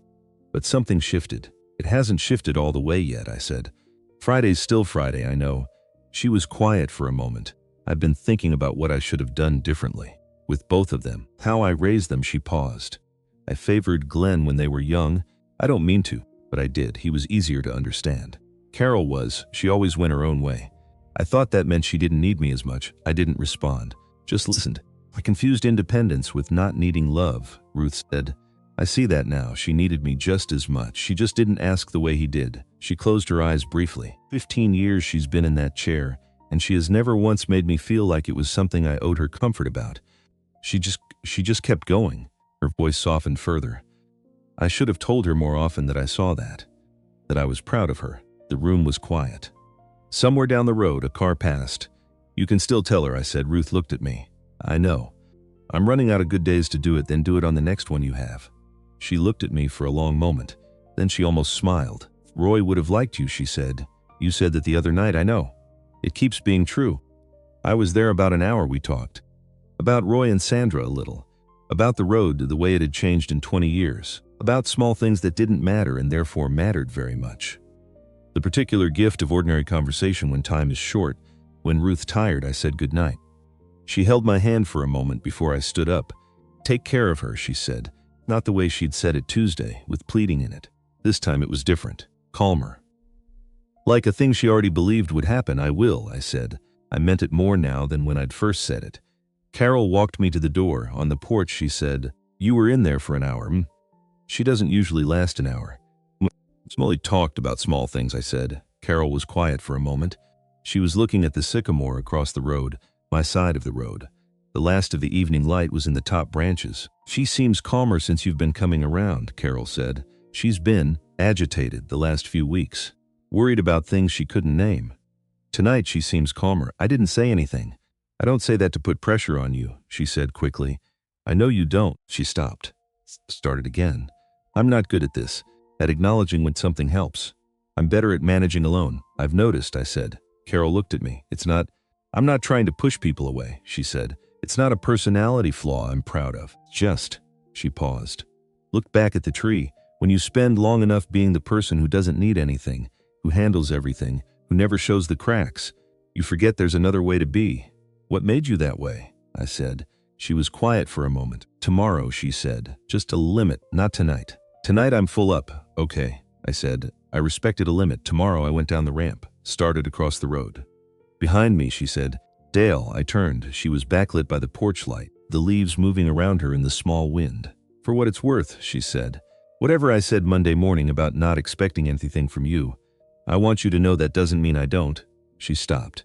"But something shifted." "It hasn't shifted all the way yet," I said. "Friday's still Friday, I know." She was quiet for a moment. "I've been thinking about what I should have done differently. With both of them. How I raised them." She paused. "I favored Glenn when they were young. I don't mean to, but I did. He was easier to understand. Carol was. She always went her own way. I thought that meant she didn't need me as much." I didn't respond. Just listened. "I confused independence with not needing love," Ruth said. "I see that now. She needed me just as much. She just didn't ask the way he did." She closed her eyes briefly. 15 years she's been in that chair, and she has never once made me feel like it was something I owed her comfort about. She just kept going. Her voice softened further. "I should have told her more often that I saw that I was proud of her." The room was quiet. Somewhere down the road, a car passed. "You can still tell her," I said. Ruth looked at me. "I know. I'm running out of good days to do it, then do it on the next one you have." She looked at me for a long moment. Then she almost smiled. "Roy would have liked you," she said. "You said that the other night." "I know. It keeps being true. I was there about an hour. We talked. About Roy and Sandra a little. About the road, the way it had changed in 20 years. About small things that didn't matter and therefore mattered very much. The particular gift of ordinary conversation when time is short." When Ruth tired, I said goodnight. She held my hand for a moment before I stood up. "Take care of her," she said. Not the way she'd said it Tuesday, with pleading in it. This time it was different, calmer. Like a thing she already believed would happen. "I will," I said. I meant it more now than when I'd first said it. Carol walked me to the door. On the porch, she said, "You were in there for an hour, hmm?" She doesn't usually last an hour. "Smolly talked about small things," I said. Carol was quiet for a moment. She was looking at the sycamore across the road, my side of the road. The last of the evening light was in the top branches. "She seems calmer since you've been coming around," Carol said. "She's been agitated the last few weeks. Worried about things she couldn't name. Tonight she seems calmer." I didn't say anything. "I don't say that to put pressure on you," she said quickly. "I know you don't." She stopped. Started again. "I'm not good at this, at acknowledging when something helps. I'm better at managing alone. I've noticed," I said. Carol looked at me. "I'm not trying to push people away," she said. "It's not a personality flaw I'm proud of. Just," she paused, "looked back at the tree. When you spend long enough being the person who doesn't need anything, who handles everything, who never shows the cracks, you forget there's another way to be." "What made you that way?" I said. She was quiet for a moment. "Tomorrow," she said. "Just a limit, not tonight." "Tonight I'm full up." "Okay," I said. I respected a limit. Tomorrow I went down the ramp, started across the road. "Behind me," she said. "Dale." I turned. She was backlit by the porch light, the leaves moving around her in the small wind. "For what it's worth," she said. "Whatever I said Monday morning about not expecting anything from you, I want you to know that doesn't mean I don't." She stopped.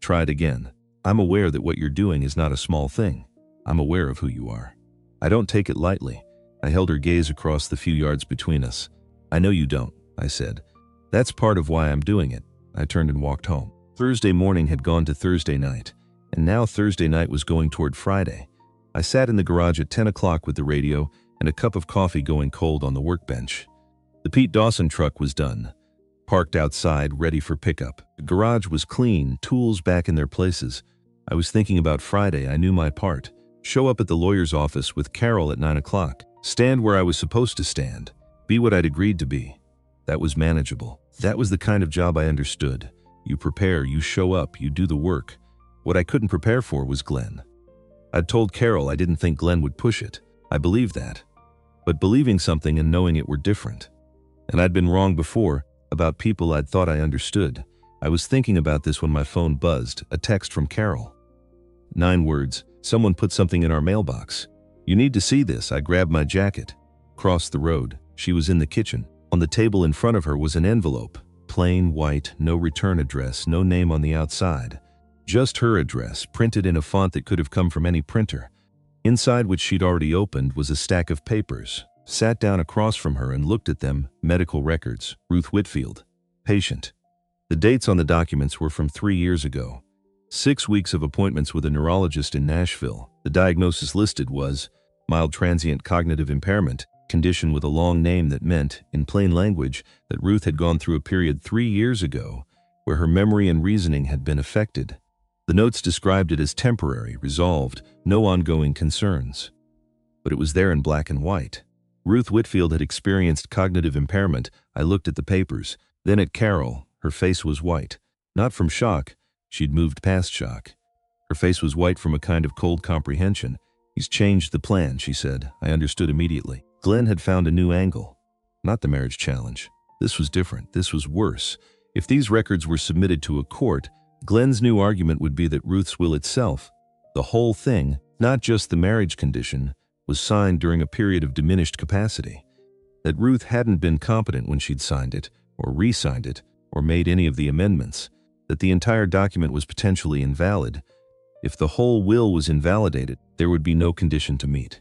Tried again. "I'm aware that what you're doing is not a small thing. I'm aware of who you are. I don't take it lightly." I held her gaze across the few yards between us. "I know you don't," I said. "That's part of why I'm doing it." I turned and walked home. Thursday morning had gone to Thursday night, and now Thursday night was going toward Friday. I sat in the garage at 10 o'clock with the radio and a cup of coffee going cold on the workbench. The Pete Dawson truck was done, parked outside, ready for pickup. The garage was clean, tools back in their places. I was thinking about Friday. I knew my part. Show up at the lawyer's office with Carol at 9 o'clock. Stand where I was supposed to stand. Be what I'd agreed to be. That was manageable. That was the kind of job I understood. You prepare, you show up, you do the work. What I couldn't prepare for was Glenn. I'd told Carol I didn't think Glenn would push it. I believed that. But believing something and knowing it were different. And I'd been wrong before, about people I'd thought I understood. I was thinking about this when my phone buzzed, a text from Carol. 9 words. Someone put something in our mailbox. You need to see this. I grabbed my jacket. Crossed the road. She was in the kitchen. On the table in front of her was an envelope. Plain white, no return address, no name on the outside. Just her address, printed in a font that could have come from any printer. Inside, which she'd already opened, was a stack of papers. Sat down across from her and looked at them. Medical records. Ruth Whitfield. Patient. The dates on the documents were from 3 years ago. 6 weeks of appointments with a neurologist in Nashville. The diagnosis listed was mild transient cognitive impairment, condition with a long name that meant, in plain language, that Ruth had gone through a period 3 years ago where her memory and reasoning had been affected. The notes described it as temporary, resolved, no ongoing concerns. But it was there in black and white. Ruth Whitfield had experienced cognitive impairment. I looked at the papers, then at Carol. Her face was white. Not from shock. She'd moved past shock. Her face was white from a kind of cold comprehension. He's changed the plan, she said. I understood immediately. Glenn had found a new angle. Not the marriage challenge. This was different. This was worse. If these records were submitted to a court, Glenn's new argument would be that Ruth's will itself, the whole thing, not just the marriage condition, was signed during a period of diminished capacity. That Ruth hadn't been competent when she'd signed it, or re-signed it, or made any of the amendments. That the entire document was potentially invalid. If the whole will was invalidated, there would be no condition to meet.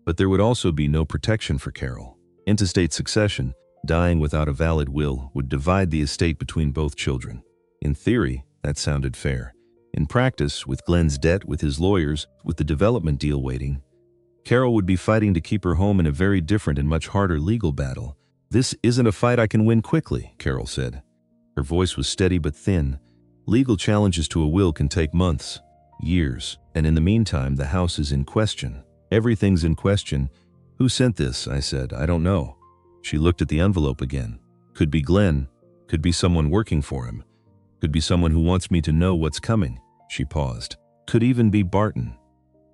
But there would also be no protection for Carol. Intestate succession, dying without a valid will, would divide the estate between both children. In theory, that sounded fair. In practice, with Glenn's debt, with his lawyers, with the development deal waiting, Carol would be fighting to keep her home in a very different and much harder legal battle. This isn't a fight I can win quickly, Carol said. Her voice was steady but thin. Legal challenges to a will can take months, years, and in the meantime, the house is in question. Everything's in question. Who sent this? I said. I don't know. She looked at the envelope again. Could be Glenn. Could be someone working for him. Could be someone who wants me to know what's coming. She paused. Could even be Barton.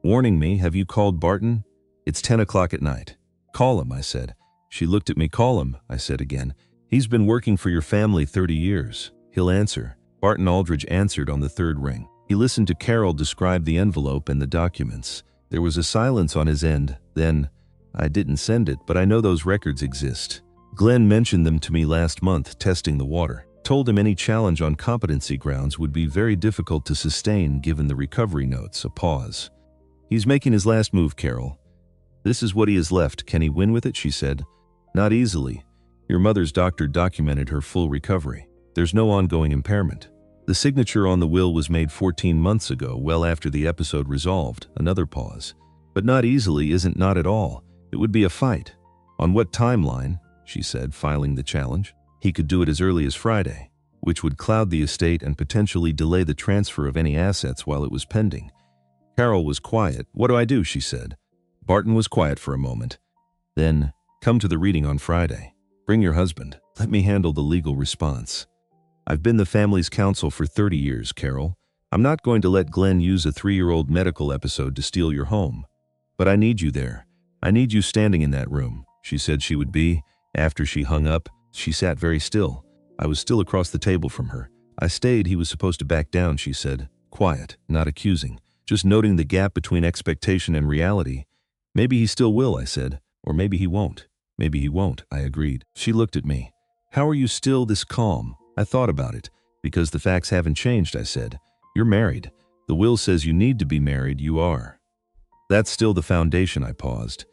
Warning me, have you called Barton? It's 10 o'clock at night. Call him, I said. She looked at me. Call him, I said again. He's been working for your family 30 years. He'll answer. Barton Aldridge answered on the third ring. He listened to Carol describe the envelope and the documents. There was a silence on his end. Then, I didn't send it, but I know those records exist. Glenn mentioned them to me last month, testing the water. Told him any challenge on competency grounds would be very difficult to sustain given the recovery notes. A pause. He's making his last move, Carol. This is what he has left. Can he win with it? She said. Not easily. Your mother's doctor documented her full recovery. There's no ongoing impairment. The signature on the will was made 14 months ago, well after the episode resolved. Another pause. But not easily isn't not at all. It would be a fight. On what timeline? She said, filing the challenge. He could do it as early as Friday, which would cloud the estate and potentially delay the transfer of any assets while it was pending. Carol was quiet. What do I do? She said. Barton was quiet for a moment. Then, come to the reading on Friday. Bring your husband. Let me handle the legal response. I've been the family's counsel for 30 years, Carol. I'm not going to let Glenn use a 3-year-old medical episode to steal your home. But I need you there. I need you standing in that room. She said she would be. After she hung up, she sat very still. I was still across the table from her. I stayed. He was supposed to back down, she said. Quiet, not accusing. Just noting the gap between expectation and reality. Maybe he still will, I said. Or maybe he won't. Maybe he won't, I agreed. She looked at me. How are you still this calm? I thought about it. Because the facts haven't changed, I said. You're married. The will says you need to be married. You are. That's still the foundation. I paused.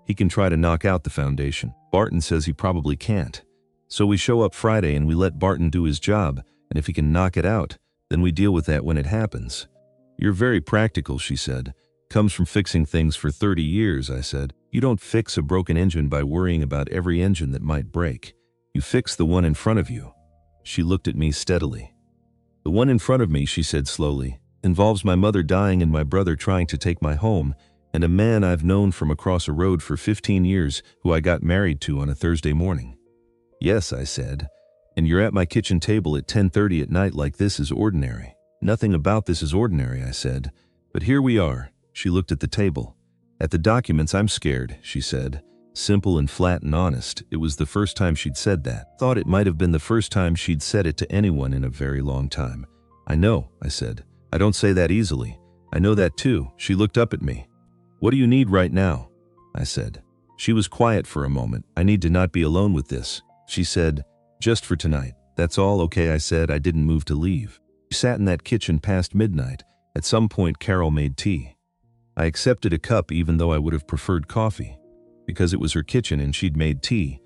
He can try to knock out the foundation. Barton says he probably can't. So we show up Friday and we let Barton do his job, and if he can knock it out, then we deal with that when it happens. You're very practical, she said. Comes from fixing things for 30 years, I said. You don't fix a broken engine by worrying about every engine that might break. You fix the one in front of you. She looked at me steadily. The one in front of me, she said slowly, involves my mother dying and my brother trying to take my home, and a man I've known from across a road for 15 years who I got married to on a Thursday morning. Yes, I said. And you're at my kitchen table at 10:30 at night like this is ordinary. Nothing about this is ordinary, I said. But here we are. She looked at the table. At the documents, I'm scared, she said. Simple and flat and honest. It was the first time she'd said that. Thought it might have been the first time she'd said it to anyone in a very long time. I know, I said. I don't say that easily. I know that too. She looked up at me. What do you need right now? I said. She was quiet for a moment. I need to not be alone with this. She said, just for tonight. That's all okay, I said. I didn't move to leave. We sat in that kitchen past midnight. At some point, Carol made tea. I accepted a cup even though I would have preferred coffee. Because it was her kitchen and she'd made tea.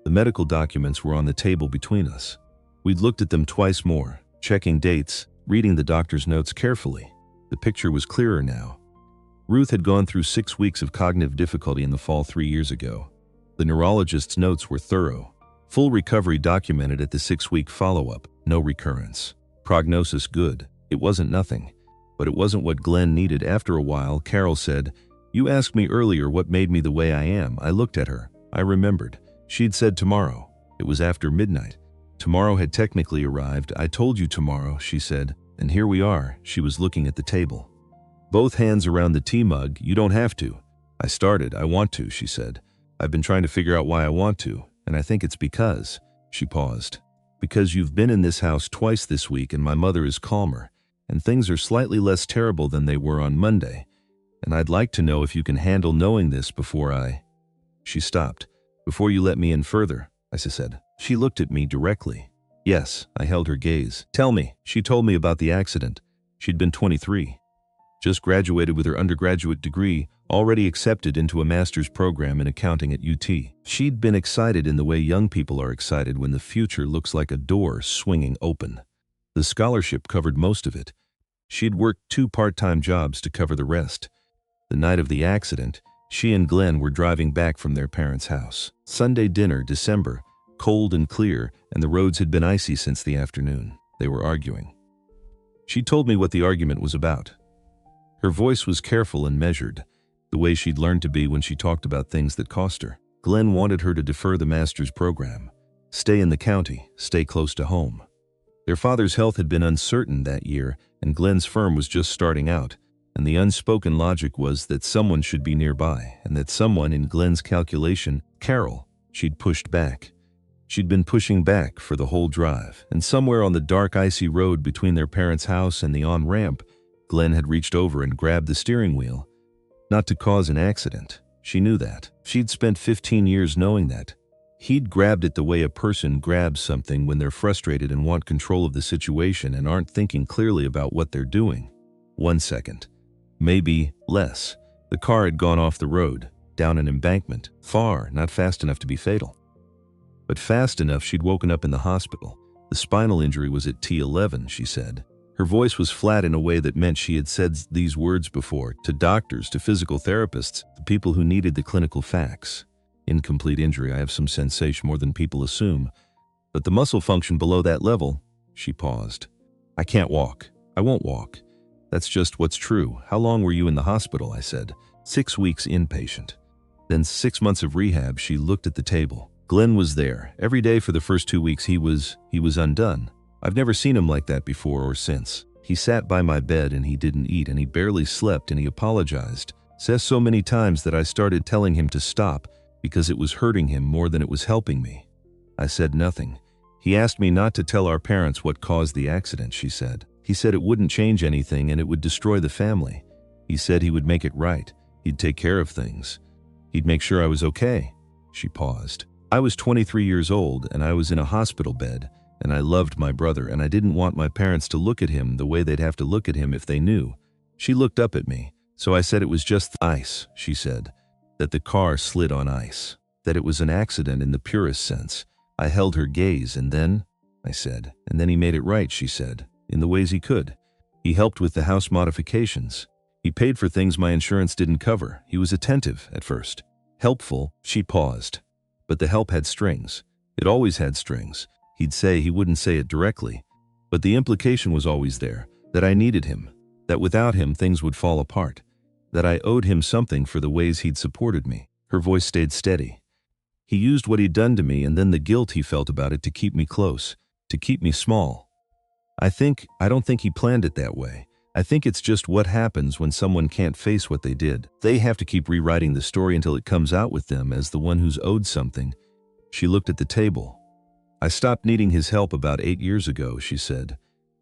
The medical documents were on the table between us. We'd looked at them twice more, checking dates, reading the doctor's notes carefully. The picture was clearer now. Ruth had gone through 6 weeks of cognitive difficulty in the fall 3 years ago. The neurologist's notes were thorough. Full recovery documented at the 6-week follow-up. No recurrence. Prognosis good. It wasn't nothing. But it wasn't what Glenn needed. After a while, Carol said, "You asked me earlier what made me the way I am." I looked at her. I remembered. She'd said tomorrow. It was after midnight. Tomorrow had technically arrived. "I told you tomorrow," she said. And here we are. She was looking at the table. Both hands around the tea mug. "You don't have to." I started. "I want to," she said. "I've been trying to figure out why I want to, and I think it's because..." She paused. "Because you've been in this house twice this week and my mother is calmer, and things are slightly less terrible than they were on Monday, and I'd like to know if you can handle knowing this before I..." She stopped. "Before you let me in further," I said. She looked at me directly. Yes, I held her gaze. "Tell me." She told me about the accident. She'd been 23. Just graduated with her undergraduate degree, already accepted into a master's program in accounting at UT. She'd been excited in the way young people are excited when the future looks like a door swinging open. The scholarship covered most of it. She'd worked 2 part-time jobs to cover the rest. The night of the accident, she and Glenn were driving back from their parents' house. Sunday dinner, December, cold and clear, and the roads had been icy since the afternoon. They were arguing. She told me what the argument was about. Her voice was careful and measured, the way she'd learned to be when she talked about things that cost her. Glenn wanted her to defer the master's program, stay in the county, stay close to home. Their father's health had been uncertain that year, and Glenn's firm was just starting out, and the unspoken logic was that someone should be nearby, and that someone, in Glenn's calculation, Carol, she'd pushed back. She'd been pushing back for the whole drive, and somewhere on the dark, icy road between their parents' house and the on-ramp, Glenn had reached over and grabbed the steering wheel. Not to cause an accident. She knew that. She'd spent 15 years knowing that. He'd grabbed it the way a person grabs something when they're frustrated and want control of the situation and aren't thinking clearly about what they're doing. 1 second. Maybe less. The car had gone off the road, down an embankment, far, not fast enough to be fatal. But fast enough she'd woken up in the hospital. The spinal injury was at T11, she said. Her voice was flat in a way that meant she had said these words before, to doctors, to physical therapists, to people who needed the clinical facts. Incomplete injury, I have some sensation more than people assume. But the muscle function below that level, she paused. I can't walk. I won't walk. That's just what's true. How long were you in the hospital? I said. 6 weeks inpatient. Then 6 months of rehab. She looked at the table. Glenn was there. Every day for the first 2 weeks he was undone. I've never seen him like that before or since. He sat by my bed and he didn't eat and he barely slept and he apologized. Says so many times that I started telling him to stop because it was hurting him more than it was helping me. I said nothing. He asked me not to tell our parents what caused the accident, she said. He said it wouldn't change anything and it would destroy the family. He said he would make it right. He'd take care of things. He'd make sure I was okay. She paused. I was 23 years old and I was in a hospital bed. And I loved my brother, and I didn't want my parents to look at him the way they'd have to look at him if they knew. She looked up at me, so I said it was just the ice, she said. That the car slid on ice. That it was an accident in the purest sense. I held her gaze, and then, I said, and then he made it right, she said, in the ways he could. He helped with the house modifications. He paid for things my insurance didn't cover. He was attentive at first. Helpful, she paused. But the help had strings. It always had strings. He'd say, he wouldn't say it directly, but the implication was always there, that I needed him, that without him things would fall apart, that I owed him something for the ways he'd supported me. Her voice stayed steady. He used what he'd done to me and then the guilt he felt about it to keep me close, to keep me small. I don't think he planned it that way. I think it's just what happens when someone can't face what they did. They have to keep rewriting the story until it comes out with them as the one who's owed something. She looked at the table. I stopped needing his help about 8 years ago, she said.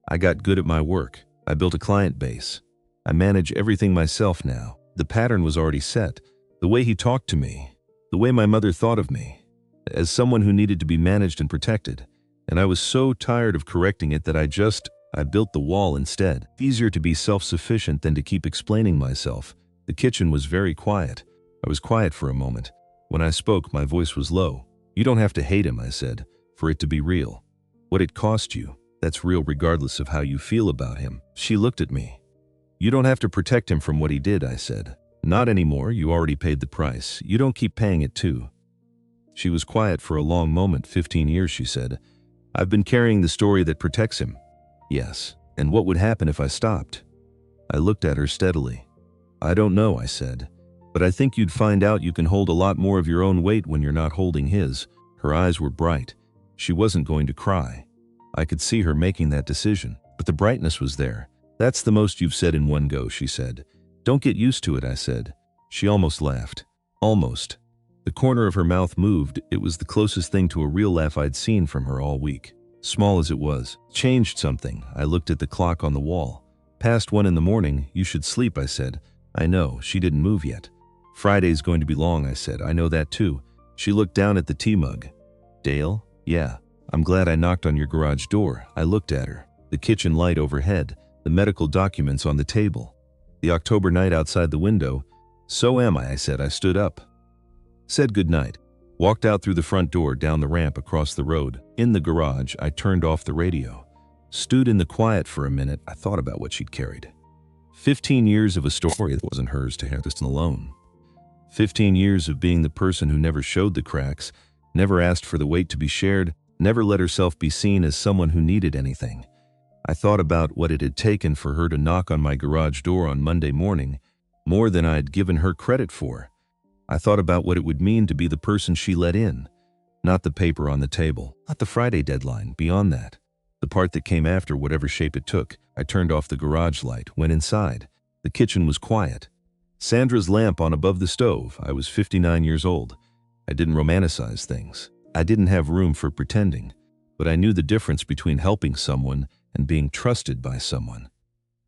I got good at my work. I built a client base. I manage everything myself now. The pattern was already set. The way he talked to me, the way my mother thought of me, as someone who needed to be managed and protected. And I was so tired of correcting it that I built the wall instead. Easier to be self-sufficient than to keep explaining myself. The kitchen was very quiet. I was quiet for a moment. When I spoke, my voice was low. You don't have to hate him, I said, for it to be real. What it cost you, that's real regardless of how you feel about him. She looked at me. You don't have to protect him from what he did, I said. Not anymore, you already paid the price. You don't keep paying it too. She was quiet for a long moment. 15 years, she said. I've been carrying the story that protects him. Yes. And what would happen if I stopped? I looked at her steadily. I don't know, I said. But I think you'd find out you can hold a lot more of your own weight when you're not holding his. Her eyes were bright. She wasn't going to cry. I could see her making that decision, but the brightness was there. That's the most you've said in one go, she said. Don't get used to it, I said. She almost laughed. Almost. The corner of her mouth moved. It was the closest thing to a real laugh I'd seen from her all week. Small as it was. Changed something. I looked at the clock on the wall. Past 1 in the morning. You should sleep, I said. I know. She didn't move yet. Friday's going to be long, I said. I know that too. She looked down at the tea mug. Dale? Yeah. I'm glad I knocked on your garage door. I looked at her. The kitchen light overhead. The medical documents on the table. The October night outside the window. So am I said. I stood up. Said goodnight. Walked out through the front door, down the ramp, across the road. In the garage, I turned off the radio. Stood in the quiet for a minute. I thought about what she'd carried. 15 years of a story that wasn't hers to have this alone. 15 years of being the person who never showed the cracks, never asked for the weight to be shared, never let herself be seen as someone who needed anything. I thought about what it had taken for her to knock on my garage door on Monday morning, more than I had given her credit for. I thought about what it would mean to be the person she let in. Not the paper on the table, not the Friday deadline, beyond that. The part that came after, whatever shape it took. I turned off the garage light, went inside. The kitchen was quiet. Sandra's lamp on above the stove. I was 59 years old. I didn't romanticize things. I didn't have room for pretending. But I knew the difference between helping someone and being trusted by someone.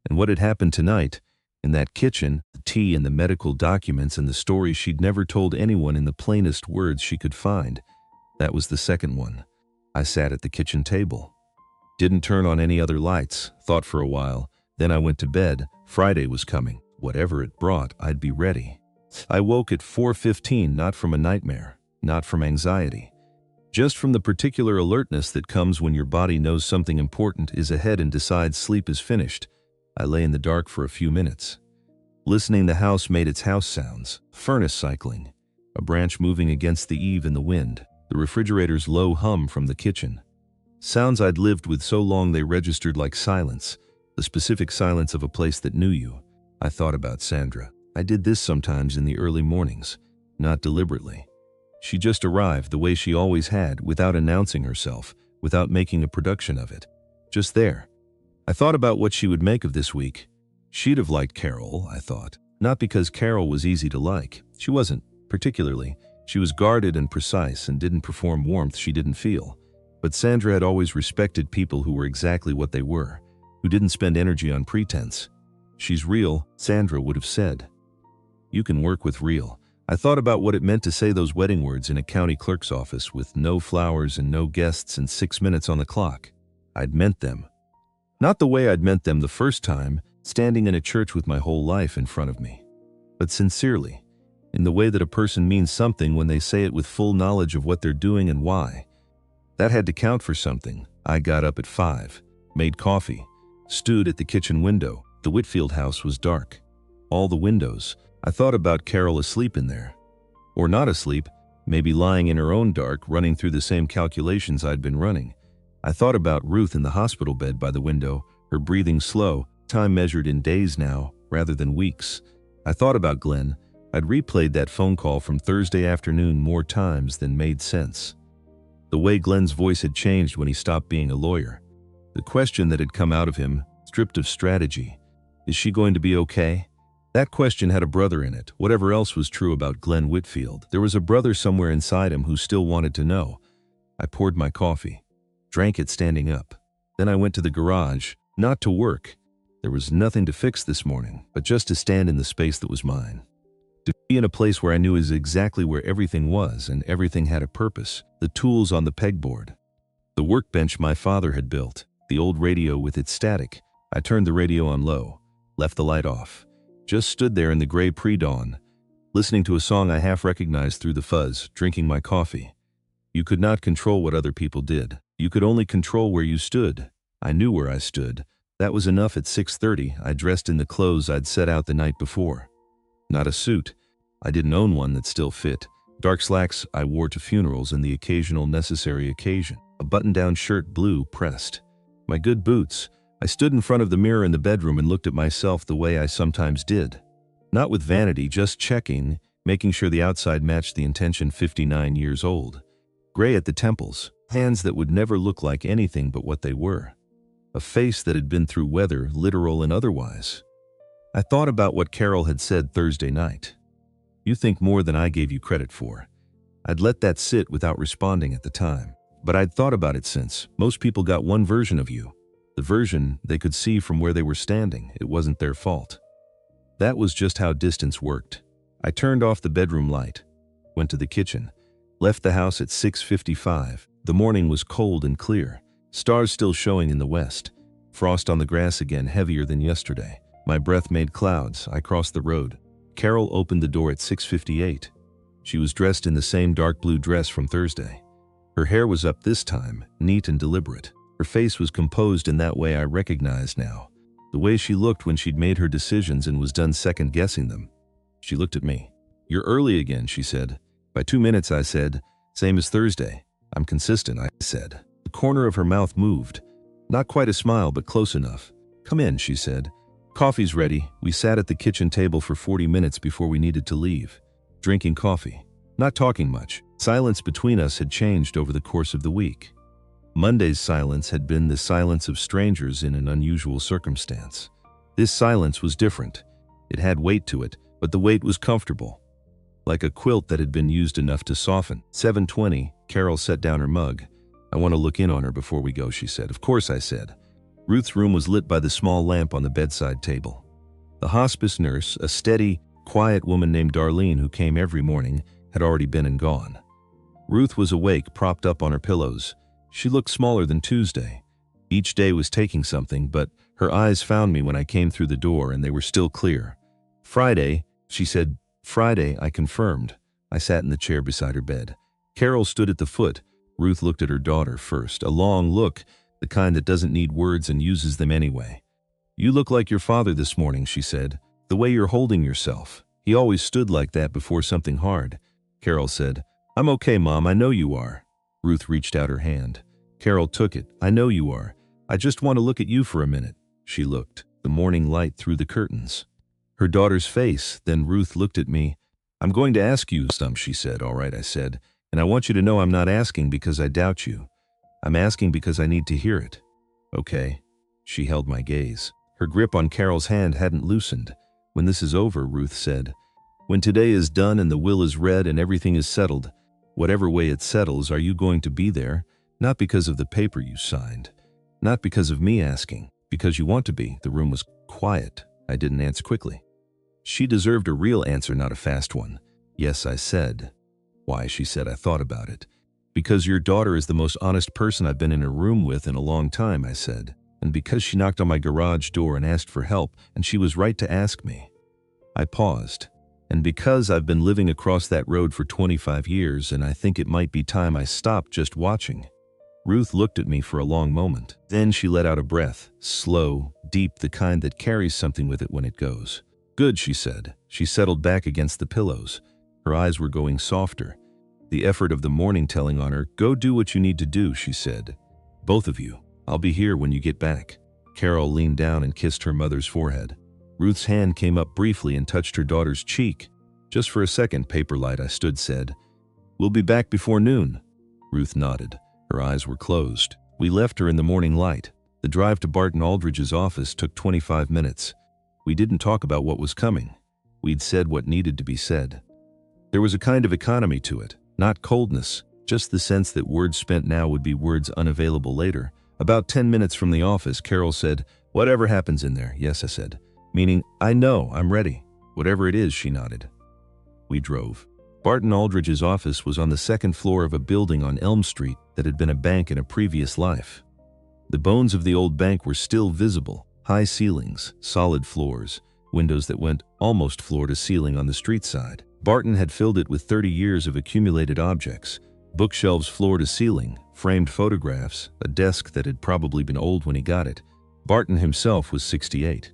And what had happened tonight, in that kitchen, the tea and the medical documents and the story she'd never told anyone in the plainest words she could find, that was the second one. I sat at the kitchen table. Didn't turn on any other lights, thought for a while. Then I went to bed. Friday was coming. Whatever it brought, I'd be ready. I woke at 4:15, not from a nightmare, not from anxiety. Just from the particular alertness that comes when your body knows something important is ahead and decides sleep is finished. I lay in the dark for a few minutes. Listening, the house made its house sounds. Furnace cycling. A branch moving against the eave in the wind. The refrigerator's low hum from the kitchen. Sounds I'd lived with so long they registered like silence. The specific silence of a place that knew you. I thought about Sandra. I did this sometimes in the early mornings. Not deliberately. She just arrived the way she always had, without announcing herself, without making a production of it. Just there. I thought about what she would make of this week. She'd have liked Carol, I thought. Not because Carol was easy to like. She wasn't, particularly. She was guarded and precise and didn't perform warmth she didn't feel. But Sandra had always respected people who were exactly what they were, who didn't spend energy on pretense. She's real, Sandra would have said. You can work with real. I thought about what it meant to say those wedding words in a county clerk's office with no flowers and no guests and 6 minutes on the clock. I'd meant them. Not the way I'd meant them the first time, standing in a church with my whole life in front of me. But sincerely, in the way that a person means something when they say it with full knowledge of what they're doing and why. That had to count for something. I got up at 5, made coffee, stood at the kitchen window. The Whitfield house was dark. All the windows. I thought about Carol asleep in there. Or not asleep, maybe lying in her own dark, running through the same calculations I'd been running. I thought about Ruth in the hospital bed by the window, her breathing slow, time measured in days now, rather than weeks. I thought about Glenn. I'd replayed that phone call from Thursday afternoon more times than made sense. The way Glenn's voice had changed when he stopped being a lawyer. The question that had come out of him, stripped of strategy. Is she going to be okay? That question had a brother in it. Whatever else was true about Glenn Whitfield, there was a brother somewhere inside him who still wanted to know. I poured my coffee, drank it standing up. Then I went to the garage, not to work. There was nothing to fix this morning, but just to stand in the space that was mine. To be in a place where I knew is exactly where everything was and everything had a purpose, the tools on the pegboard. The workbench my father had built, the old radio with its static. I turned the radio on low, left the light off, just stood there in the gray pre-dawn, listening to a song I half recognized through the fuzz, drinking my coffee. You could not control what other people did. You could only control where you stood. I knew where I stood. That was enough. At 6:30, I dressed in the clothes I'd set out the night before. Not a suit. I didn't own one that still fit. Dark slacks I wore to funerals and the occasional necessary occasion. A button-down shirt, blue, pressed. My good boots. I stood in front of the mirror in the bedroom and looked at myself the way I sometimes did. Not with vanity, just checking, making sure the outside matched the intention. 59 years old. Gray at the temples. Hands that would never look like anything but what they were. A face that had been through weather, literal and otherwise. I thought about what Carol had said Thursday night. You think more than I gave you credit for. I'd let that sit without responding at the time. But I'd thought about it since. Most people got one version of you. The version they could see from where they were standing. It wasn't their fault. That was just how distance worked. I turned off the bedroom light, went to the kitchen, left the house at 6:55. The morning was cold and clear, stars still showing in the west, frost on the grass again heavier than yesterday. My breath made clouds. I crossed the road. Carol opened the door at 6:58. She was dressed in the same dark blue dress from Thursday. Her hair was up this time, neat and deliberate. Her face was composed in that way I recognized now. The way she looked when she'd made her decisions and was done second-guessing them. She looked at me. "You're early again," she said. "By 2 minutes," I said. "Same as Thursday." "I'm consistent," I said. The corner of her mouth moved. Not quite a smile, but close enough. "Come in," she said. "Coffee's ready." We sat at the kitchen table for 40 minutes before we needed to leave. Drinking coffee. Not talking much. Silence between us had changed over the course of the week. Monday's silence had been the silence of strangers in an unusual circumstance. This silence was different. It had weight to it, but the weight was comfortable. Like a quilt that had been used enough to soften. 7:20, Carol set down her mug. "I want to look in on her before we go," she said. "Of course," I said. Ruth's room was lit by the small lamp on the bedside table. The hospice nurse, a steady, quiet woman named Darlene who came every morning, had already been and gone. Ruth was awake, propped up on her pillows. She looked smaller than Tuesday. Each day was taking something, but her eyes found me when I came through the door, and they were still clear. "Friday," she said. "Friday," I confirmed. I sat in the chair beside her bed. Carol stood at the foot. Ruth looked at her daughter first, a long look, the kind that doesn't need words and uses them anyway. "You look like your father this morning," she said. "The way you're holding yourself. He always stood like that before something hard." Carol said, "I'm okay, Mom, I know you are." Ruth reached out her hand. Carol took it. "I know you are. I just want to look at you for a minute." She looked, the morning light through the curtains. Her daughter's face, then Ruth looked at me. "I'm going to ask you some," she said. "All right," I said. "And I want you to know I'm not asking because I doubt you. I'm asking because I need to hear it." "Okay." She held my gaze. Her grip on Carol's hand hadn't loosened. "When this is over," Ruth said. "When today is done and the will is read and everything is settled, whatever way it settles, are you going to be there? Not because of the paper you signed. Not because of me asking. Because you want to be." The room was quiet. I didn't answer quickly. She deserved a real answer, not a fast one. "Yes," I said. "Why?" she said. I thought about it. "Because your daughter is the most honest person I've been in a room with in a long time," I said. "And because she knocked on my garage door and asked for help, and she was right to ask me." I paused. "And because I've been living across that road for 25 years, and I think it might be time I stopped just watching." Ruth looked at me for a long moment. Then she let out a breath, slow, deep, the kind that carries something with it when it goes. "Good," she said. She settled back against the pillows. Her eyes were going softer. The effort of the morning telling on her. "Go do what you need to do," she said. "Both of you. I'll be here when you get back." Carol leaned down and kissed her mother's forehead. Ruth's hand came up briefly and touched her daughter's cheek. "Just for a second, Paperlight," I stood said. "We'll be back before noon." Ruth nodded. Her eyes were closed. We left her in the morning light. The drive to Barton Aldridge's office took 25 minutes. We didn't talk about what was coming. We'd said what needed to be said. There was a kind of economy to it, not coldness, just the sense that words spent now would be words unavailable later. About 10 minutes from the office, Carol said, Whatever happens in there, yes, I said. Meaning, I know, I'm ready. Whatever it is, she nodded. We drove. Barton Aldridge's office was on the second floor of a building on Elm Street that had been a bank in a previous life. The bones of the old bank were still visible, high ceilings, solid floors, windows that went almost floor to ceiling on the street side. Barton had filled it with 30 years of accumulated objects, bookshelves floor to ceiling, framed photographs, a desk that had probably been old when he got it. Barton himself was 68.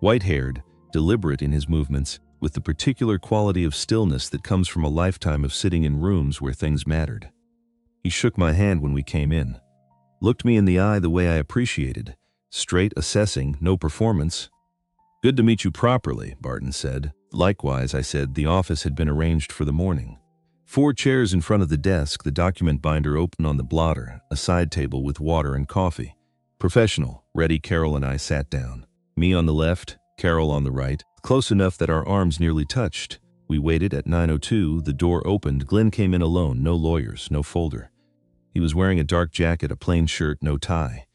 White-haired, deliberate in his movements, with the particular quality of stillness that comes from a lifetime of sitting in rooms where things mattered. He shook my hand when we came in, looked me in the eye the way I appreciated, straight, assessing, no performance. Good to meet you properly, Barton said. Likewise, I said. The office had been arranged for the morning. 4 chairs in front of the desk, the document binder open on the blotter, a side table with water and coffee. Professional, ready. Carol and I sat down. Me on the left, Carol on the right, close enough that our arms nearly touched. We waited. At 9:02, the door opened. Glenn came in alone, no lawyers, no folder. He was wearing a dark jacket, a plain shirt, no tie.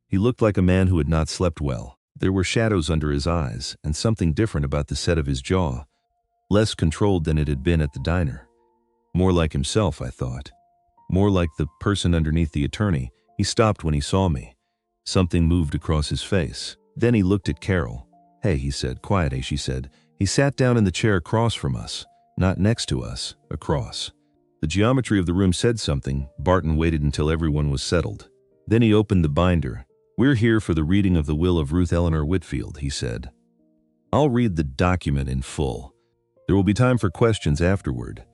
He looked like a man who had not slept well. There were shadows under his eyes, and something different about the set of his jaw. Less controlled than it had been at the diner. More like himself, I thought. More like the person underneath the attorney. He stopped when he saw me. Something moved across his face. Then he looked at Carol. Hey, he said. Quiet, eh, she said. He sat down in the chair across from us. Not next to us, across. The geometry of the room said something. Barton waited until everyone was settled. Then he opened the binder. We're here for the reading of the will of Ruth Eleanor Whitfield, he said. I'll read the document in full. There will be time for questions afterward.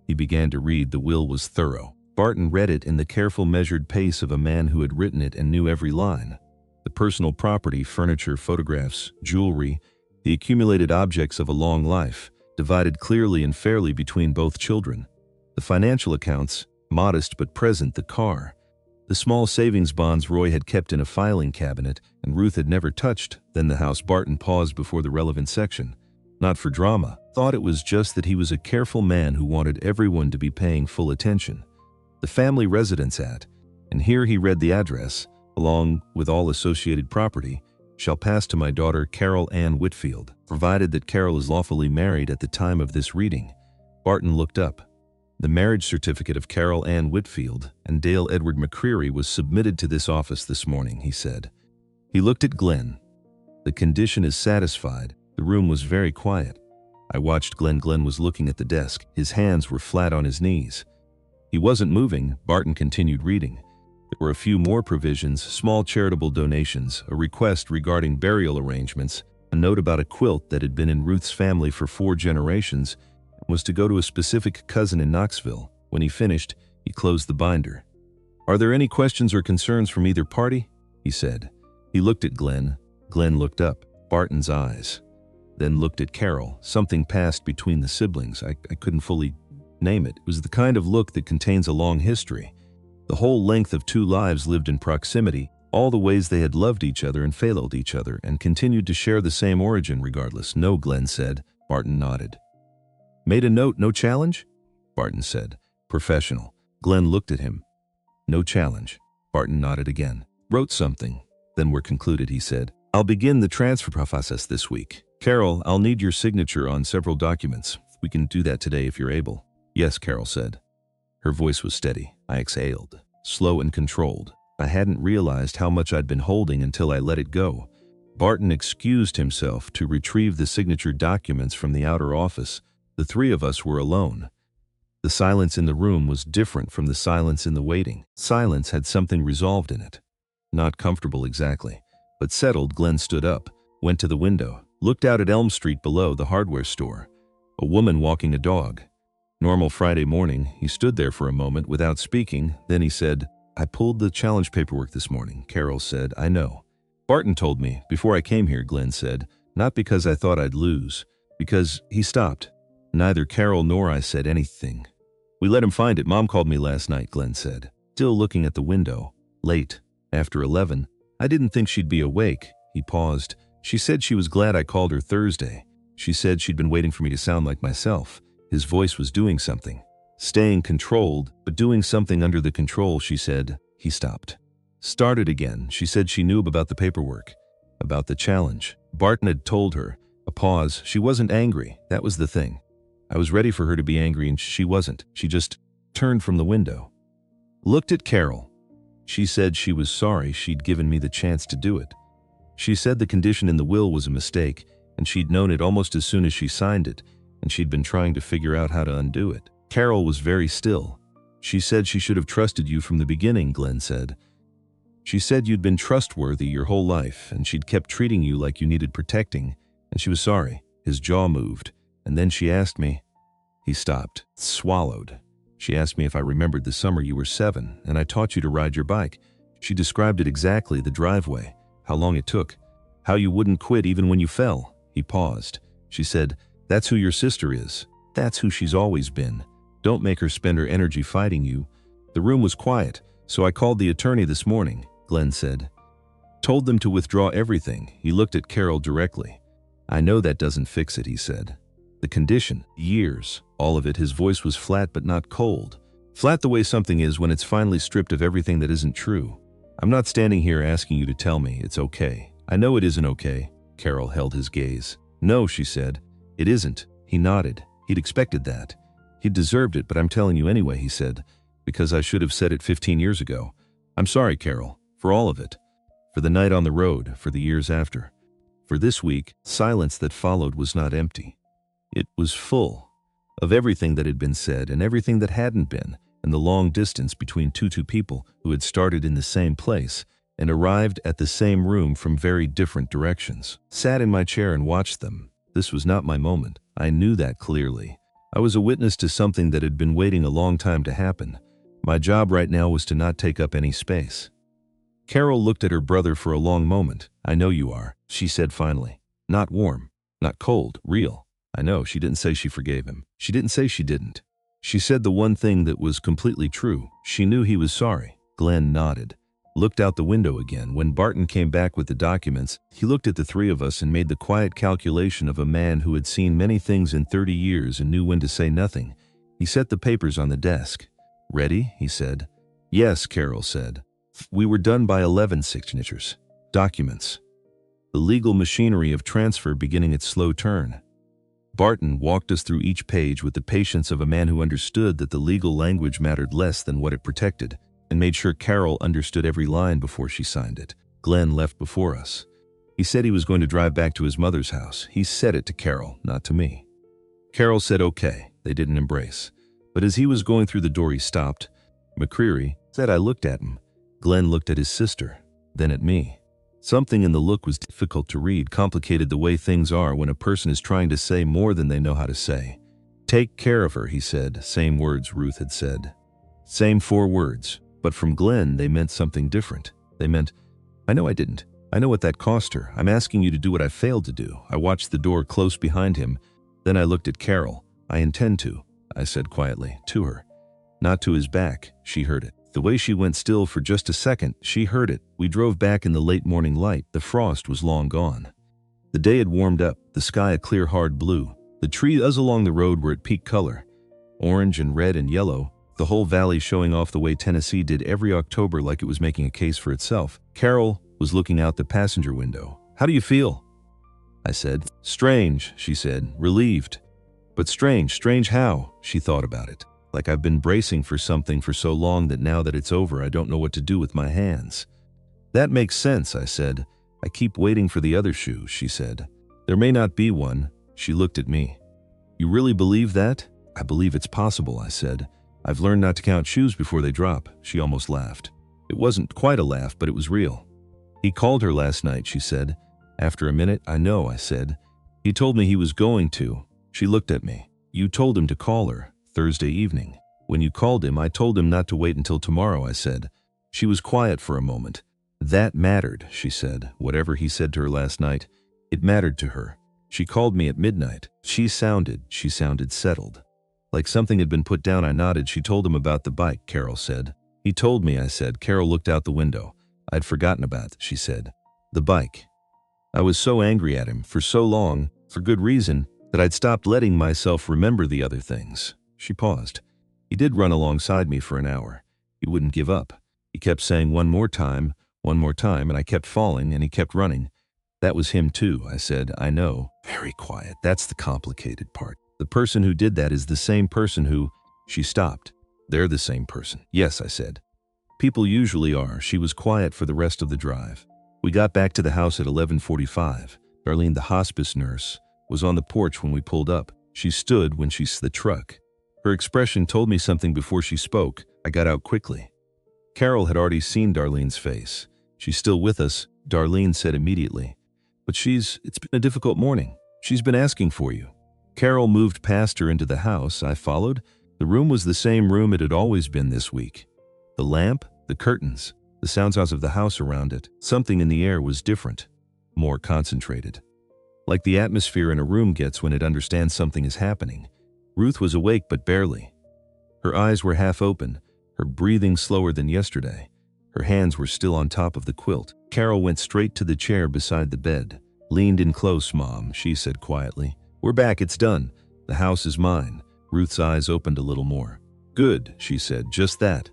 He began to read. The will was thorough. Barton read it in the careful, measured pace of a man who had written it and knew every line. The personal property, furniture, photographs, jewelry, the accumulated objects of a long life, divided clearly and fairly between both children. The financial accounts, modest but present. The car. The small savings bonds Roy had kept in a filing cabinet and Ruth had never touched. Then the house. Barton paused before the relevant section. Not for drama. Thought it was just that he was a careful man who wanted everyone to be paying full attention. The family residence at, and here he read the address, along with all associated property, shall pass to my daughter Carol Ann Whitfield, provided that Carol is lawfully married at the time of this reading. Barton looked up. The marriage certificate of Carol Ann Whitfield and Dale Edward McCreary was submitted to this office this morning, he said. He looked at Glenn. The condition is satisfied. The room was very quiet. I watched Glenn. Glenn was looking at the desk. His hands were flat on his knees. He wasn't moving. Barton continued reading. There were a few more provisions, small charitable donations, a request regarding burial arrangements, a note about a quilt that had been in Ruth's family for 4 generations, was to go to a specific cousin in Knoxville. When he finished, he closed the binder. Are there any questions or concerns from either party? He said. He looked at Glenn. Glenn looked up. Barton's eyes. Then looked at Carol. Something passed between the siblings. I couldn't fully name it. It was the kind of look that contains a long history. The whole length of 2 lives lived in proximity, all the ways they had loved each other and failed each other, and continued to share the same origin regardless. No, Glenn said. Barton nodded. Made a note, no challenge? Barton said. Professional. Glenn looked at him. No challenge. Barton nodded again. Wrote something. Then we're concluded, he said. I'll begin the transfer process this week. Carol, I'll need your signature on several documents. We can do that today if you're able. Yes, Carol said. Her voice was steady. I exhaled. Slow and controlled. I hadn't realized how much I'd been holding until I let it go. Barton excused himself to retrieve the signature documents from the outer office. The 3 of us were alone. The silence in the room was different from the silence in the waiting. Silence had something resolved in it. Not comfortable exactly, but settled. Glenn stood up, went to the window, looked out at Elm Street below the hardware store. A woman walking a dog. Normal Friday morning. He stood there for a moment without speaking. Then he said, I pulled the challenge paperwork this morning. Carol said, I know. Barton told me before I came here, Glenn said, not because I thought I'd lose, because he stopped. Neither Carol nor I said anything. We let him find it. Mom called me last night, Glenn said, still looking at the window. Late, after 11. I didn't think she'd be awake. He paused. She said she was glad I called her Thursday. She said she'd been waiting for me to sound like myself. His voice was doing something. Staying controlled, but doing something under the control, she said. He stopped. Started again. She said she knew about the paperwork. about the challenge. Barton had told her. A pause. She wasn't angry. That was the thing. I was ready for her to be angry and she wasn't. She just turned from the window. Looked at Carol. She said she was sorry she'd given me the chance to do it. She said the condition in the will was a mistake, and she'd known it almost as soon as she signed it, and she'd been trying to figure out how to undo it. Carol was very still. She said she should have trusted you from the beginning, Glenn said. She said you'd been trustworthy your whole life, and she'd kept treating you like you needed protecting, and she was sorry. His jaw moved, and then she asked me. He stopped, swallowed. She asked me if I remembered the summer you were 7, and I taught you to ride your bike. She described it exactly, the driveway, how long it took, how you wouldn't quit even when you fell. He paused. She said, that's who your sister is. That's who she's always been. Don't make her spend her energy fighting you. The room was quiet, so I called the attorney this morning, Glenn said. Told them to withdraw everything. He looked at Carol directly. I know that doesn't fix it, he said. The condition, years, all of it. His voice was flat but not cold. Flat the way something is when it's finally stripped of everything that isn't true. I'm not standing here asking you to tell me it's okay. I know it isn't okay. Carol held his gaze. No, she said. It isn't. He nodded. He'd expected that. He'd deserved it, but I'm telling you anyway, he said, because I should have said it 15 years ago. I'm sorry, Carol, for all of it. For the night on the road, for the years after. For this week, silence that followed was not empty. It was full of everything that had been said and everything that hadn't been, and the long distance between two people who had started in the same place and arrived at the same room from very different directions. Sat in my chair and watched them. This was not my moment. I knew that clearly. I was a witness to something that had been waiting a long time to happen. My job right now was to not take up any space. Carol looked at her brother for a long moment. I know you are, she said finally. Not warm, not cold, real. I know, she didn't say she forgave him. She didn't say she didn't. She said the one thing that was completely true. She knew he was sorry. Glenn nodded. Looked out the window again. When Barton came back with the documents, he looked at the three of us and made the quiet calculation of a man who had seen many things in 30 years and knew when to say nothing. He set the papers on the desk. Ready? He said. Yes, Carol said. We were done by 11 signatures. Documents. The legal machinery of transfer beginning its slow turn. Barton walked us through each page with the patience of a man who understood that the legal language mattered less than what it protected, and made sure Carol understood every line before she signed it. Glenn left before us. He said he was going to drive back to his mother's house. He said it to Carol, not to me. Carol said okay. They didn't embrace. But as he was going through the door, he stopped. McCreary said. I looked at him. Glenn looked at his sister, then at me. Something in the look was difficult to read, complicated the way things are when a person is trying to say more than they know how to say. Take care of her, he said. Same words Ruth had said. Same 4 words. But from Glenn, they meant something different. They meant, I know I didn't. I know what that cost her. I'm asking you to do what I failed to do. I watched the door close behind him. Then I looked at Carol. I intend to, I said quietly, to her. Not to his back. She heard it. The way she went still for just a second, she heard it. We drove back in the late morning light. The frost was long gone. The day had warmed up, the sky a clear hard blue. The trees along the road were at peak color. Orange and red and yellow. The whole valley showing off the way Tennessee did every October, like it was making a case for itself. Carol was looking out the passenger window. How do you feel? I said. Strange, she said, relieved. But strange how? She thought about it. Like I've been bracing for something for so long that now that it's over, I don't know what to do with my hands. That makes sense, I said. I keep waiting for the other shoe, she said. There may not be one. She looked at me. You really believe that? I believe it's possible, I said. I've learned not to count shoes before they drop. She almost laughed. It wasn't quite a laugh, but it was real. He called her last night, she said. After a minute, I know, I said. He told me he was going to. She looked at me. You told him to call her. Thursday evening. When you called him, I told him not to wait until tomorrow, I said. She was quiet for a moment. That mattered, she said. Whatever he said to her last night, it mattered to her. She called me at midnight. She sounded settled. Like something had been put down. I nodded. She told him about the bike, Carol said. He told me, I said. Carol looked out the window. I'd forgotten about it, she said. The bike. I was so angry at him for so long, for good reason, that I'd stopped letting myself remember the other things. She paused. He did run alongside me for an hour. He wouldn't give up. He kept saying one more time, and I kept falling, and he kept running. That was him too, I said. I know. Very quiet. That's the complicated part. The person who did that is the same person who... She stopped. They're the same person. Yes, I said. People usually are. She was quiet for the rest of the drive. We got back to the house at 11:45. Darlene, the hospice nurse, was on the porch when we pulled up. She stood when she saw the truck. Her expression told me something before she spoke. I got out quickly. Carol had already seen Darlene's face. She's still with us, Darlene said immediately. But it's been a difficult morning. She's been asking for you. Carol moved past her into the house. I followed. The room was the same room it had always been this week. The lamp, the curtains, the sounds of the house around it. Something in the air was different, more concentrated. Like the atmosphere in a room gets when it understands something is happening. Ruth was awake, but barely. Her eyes were half open, her breathing slower than yesterday. Her hands were still on top of the quilt. Carol went straight to the chair beside the bed. Leaned in close, Mom, she said quietly. We're back, it's done. The house is mine. Ruth's eyes opened a little more. Good, she said, just that.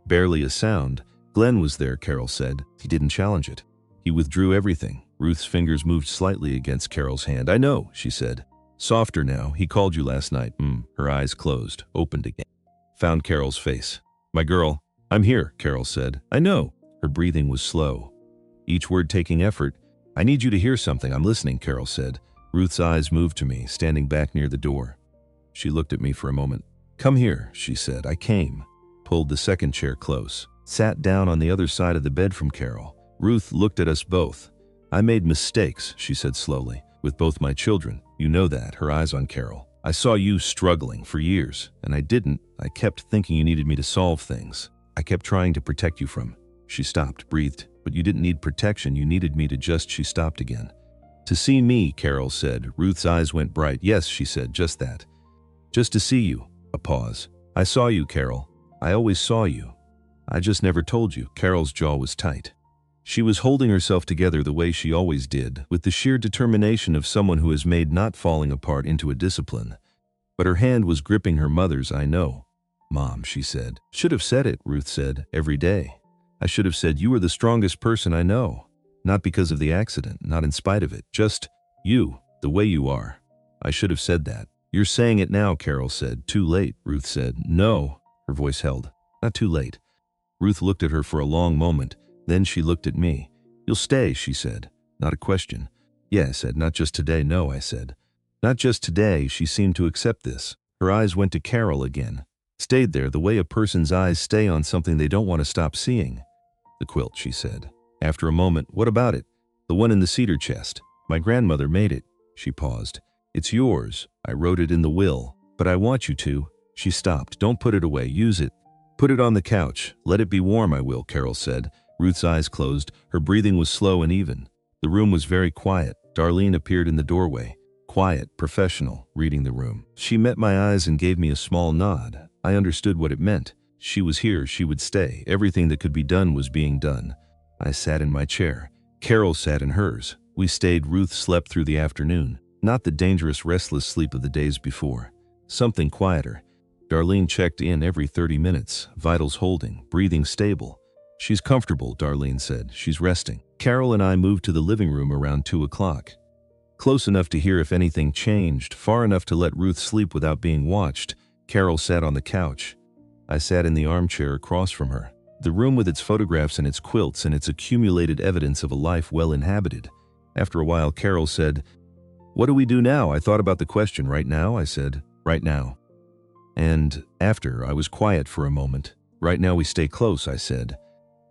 Barely a sound. Glenn was there, Carol said. He didn't challenge it. He withdrew everything. Ruth's fingers moved slightly against Carol's hand. I know, she said. Softer now. He called you last night. Her eyes closed, opened again. Found Carol's face. My girl. I'm here, Carol said. I know. Her breathing was slow, each word taking effort. I need you to hear something. I'm listening, Carol said. Ruth's eyes moved to me, standing back near the door. She looked at me for a moment. Come here, she said. I came. Pulled the second chair close. Sat down on the other side of the bed from Carol. Ruth looked at us both. I made mistakes, she said slowly, with both my children. You know that, her eyes on Carol. I saw you struggling for years, and I didn't. I kept thinking you needed me to solve things. I kept trying to protect you from... She stopped, breathed. But you didn't need protection, you needed me to just... She stopped again. To see me, Carol said. Ruth's eyes went bright. Yes, she said, just that. Just to see you. A pause. I saw you, Carol. I always saw you. I just never told you. Carol's jaw was tight. She was holding herself together the way she always did, with the sheer determination of someone who has made not falling apart into a discipline. But her hand was gripping her mother's. I know. Mom, she said. Should have said it, Ruth said, every day. I should have said you are the strongest person I know. Not because of the accident, not in spite of it. Just you, the way you are. I should have said that. You're saying it now, Carol said. Too late, Ruth said. No. Her voice held. Not too late. Ruth looked at her for a long moment. Then she looked at me. You'll stay, she said. Not a question. Yeah, I said. Not just today, no, I said. Not just today. She seemed to accept this. Her eyes went to Carol again. Stayed there the way a person's eyes stay on something they don't want to stop seeing. The quilt, she said. After a moment, what about it? The one in the cedar chest. My grandmother made it. She paused. It's yours. I wrote it in the will. But I want you to. She stopped. Don't put it away. Use it. Put it on the couch. Let it be warm, I will, Carol said. Ruth's eyes closed. Her breathing was slow and even. The room was very quiet. Darlene appeared in the doorway. Quiet, professional, reading the room. She met my eyes and gave me a small nod. I understood what it meant. She was here. She would stay. Everything that could be done was being done. I sat in my chair. Carol sat in hers. We stayed. Ruth slept through the afternoon. Not the dangerous, restless sleep of the days before. Something quieter. Darlene checked in every 30 minutes, vitals holding, breathing stable. She's comfortable, Darlene said. She's resting. Carol and I moved to the living room around 2 o'clock. Close enough to hear if anything changed, far enough to let Ruth sleep without being watched. Carol sat on the couch. I sat in the armchair across from her. The room with its photographs and its quilts and its accumulated evidence of a life well inhabited. After a while, Carol said, What do we do now? I thought about the question. Right now? I said, right now. And after, I was quiet for a moment. Right now we stay close, I said.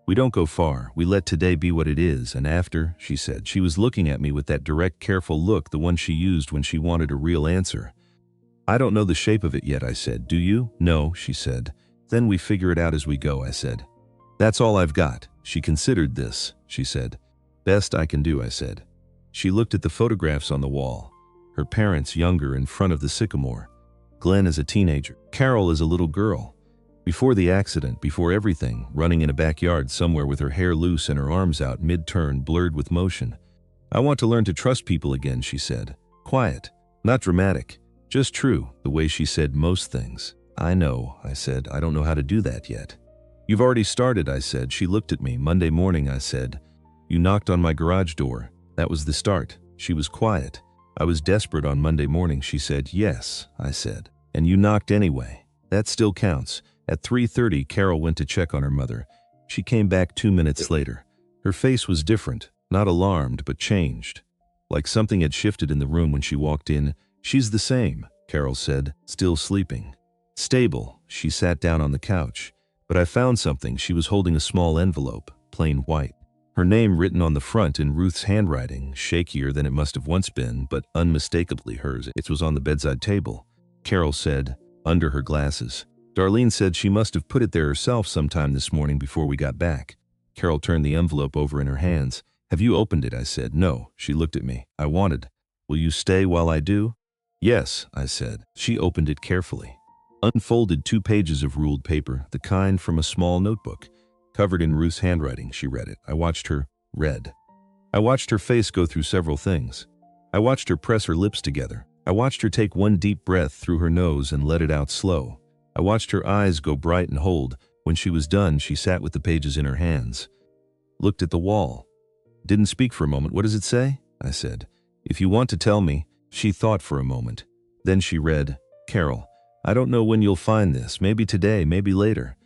We don't go far. We let today be what it is. And after, she said. She was looking at me with that direct, careful look, the one she used when she wanted a real answer. I don't know the shape of it yet, I said. Do you? No, she said. Then we figure it out as we go, I said. That's all I've got. She considered this, she said. Best I can do, I said. She looked at the photographs on the wall. Her parents younger in front of the sycamore. Glenn as a teenager. Carol as a little girl. Before the accident, before everything, running in a backyard somewhere with her hair loose and her arms out mid-turn, blurred with motion. I want to learn to trust people again, she said. Quiet, not dramatic, just true, the way she said most things. I know, I said. I don't know how to do that yet. You've already started, I said. She looked at me. Monday morning, I said. You knocked on my garage door. That was the start. She was quiet. I was desperate on Monday morning. She said, "Yes," I said. "And you knocked anyway." That still counts. At 3:30, Carol went to check on her mother. She came back 2 minutes later. Her face was different, not alarmed, but changed. Like something had shifted in the room when she walked in. "She's the same," Carol said, still sleeping. "Stable." She sat down on the couch. "But I found something." She was holding a small envelope, plain white. Her name written on the front in Ruth's handwriting, shakier than it must have once been, but unmistakably hers. It was on the bedside table. Carol said, under her glasses. "Darlene said she must have put it there herself sometime this morning before we got back." Carol turned the envelope over in her hands. "Have you opened it?" I said. "No." She looked at me. "I wanted. Will you stay while I do?" "Yes," I said. She opened it carefully. Unfolded 2 pages of ruled paper, the kind from a small notebook. Covered in Ruth's handwriting, she read it. I watched her read. I watched her face go through several things. I watched her press her lips together. I watched her take one deep breath through her nose and let it out slow. I watched her eyes go bright and hold. When she was done, she sat with the pages in her hands. Looked at the wall. Didn't speak for a moment. "What does it say?" I said. "If you want to tell me." She thought for a moment. Then she read, "Carol, I don't know when you'll find this, maybe today, maybe later.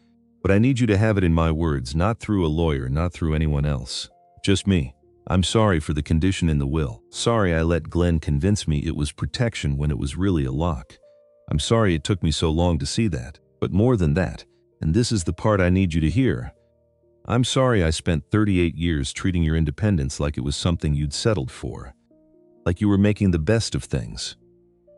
But I need you to have it in my words, not through a lawyer, not through anyone else. Just me. I'm sorry for the condition in the will. Sorry I let Glenn convince me it was protection when it was really a lock. I'm sorry it took me so long to see that. But more than that, and this is the part I need you to hear, I'm sorry I spent 38 years treating your independence like it was something you'd settled for. Like you were making the best of things.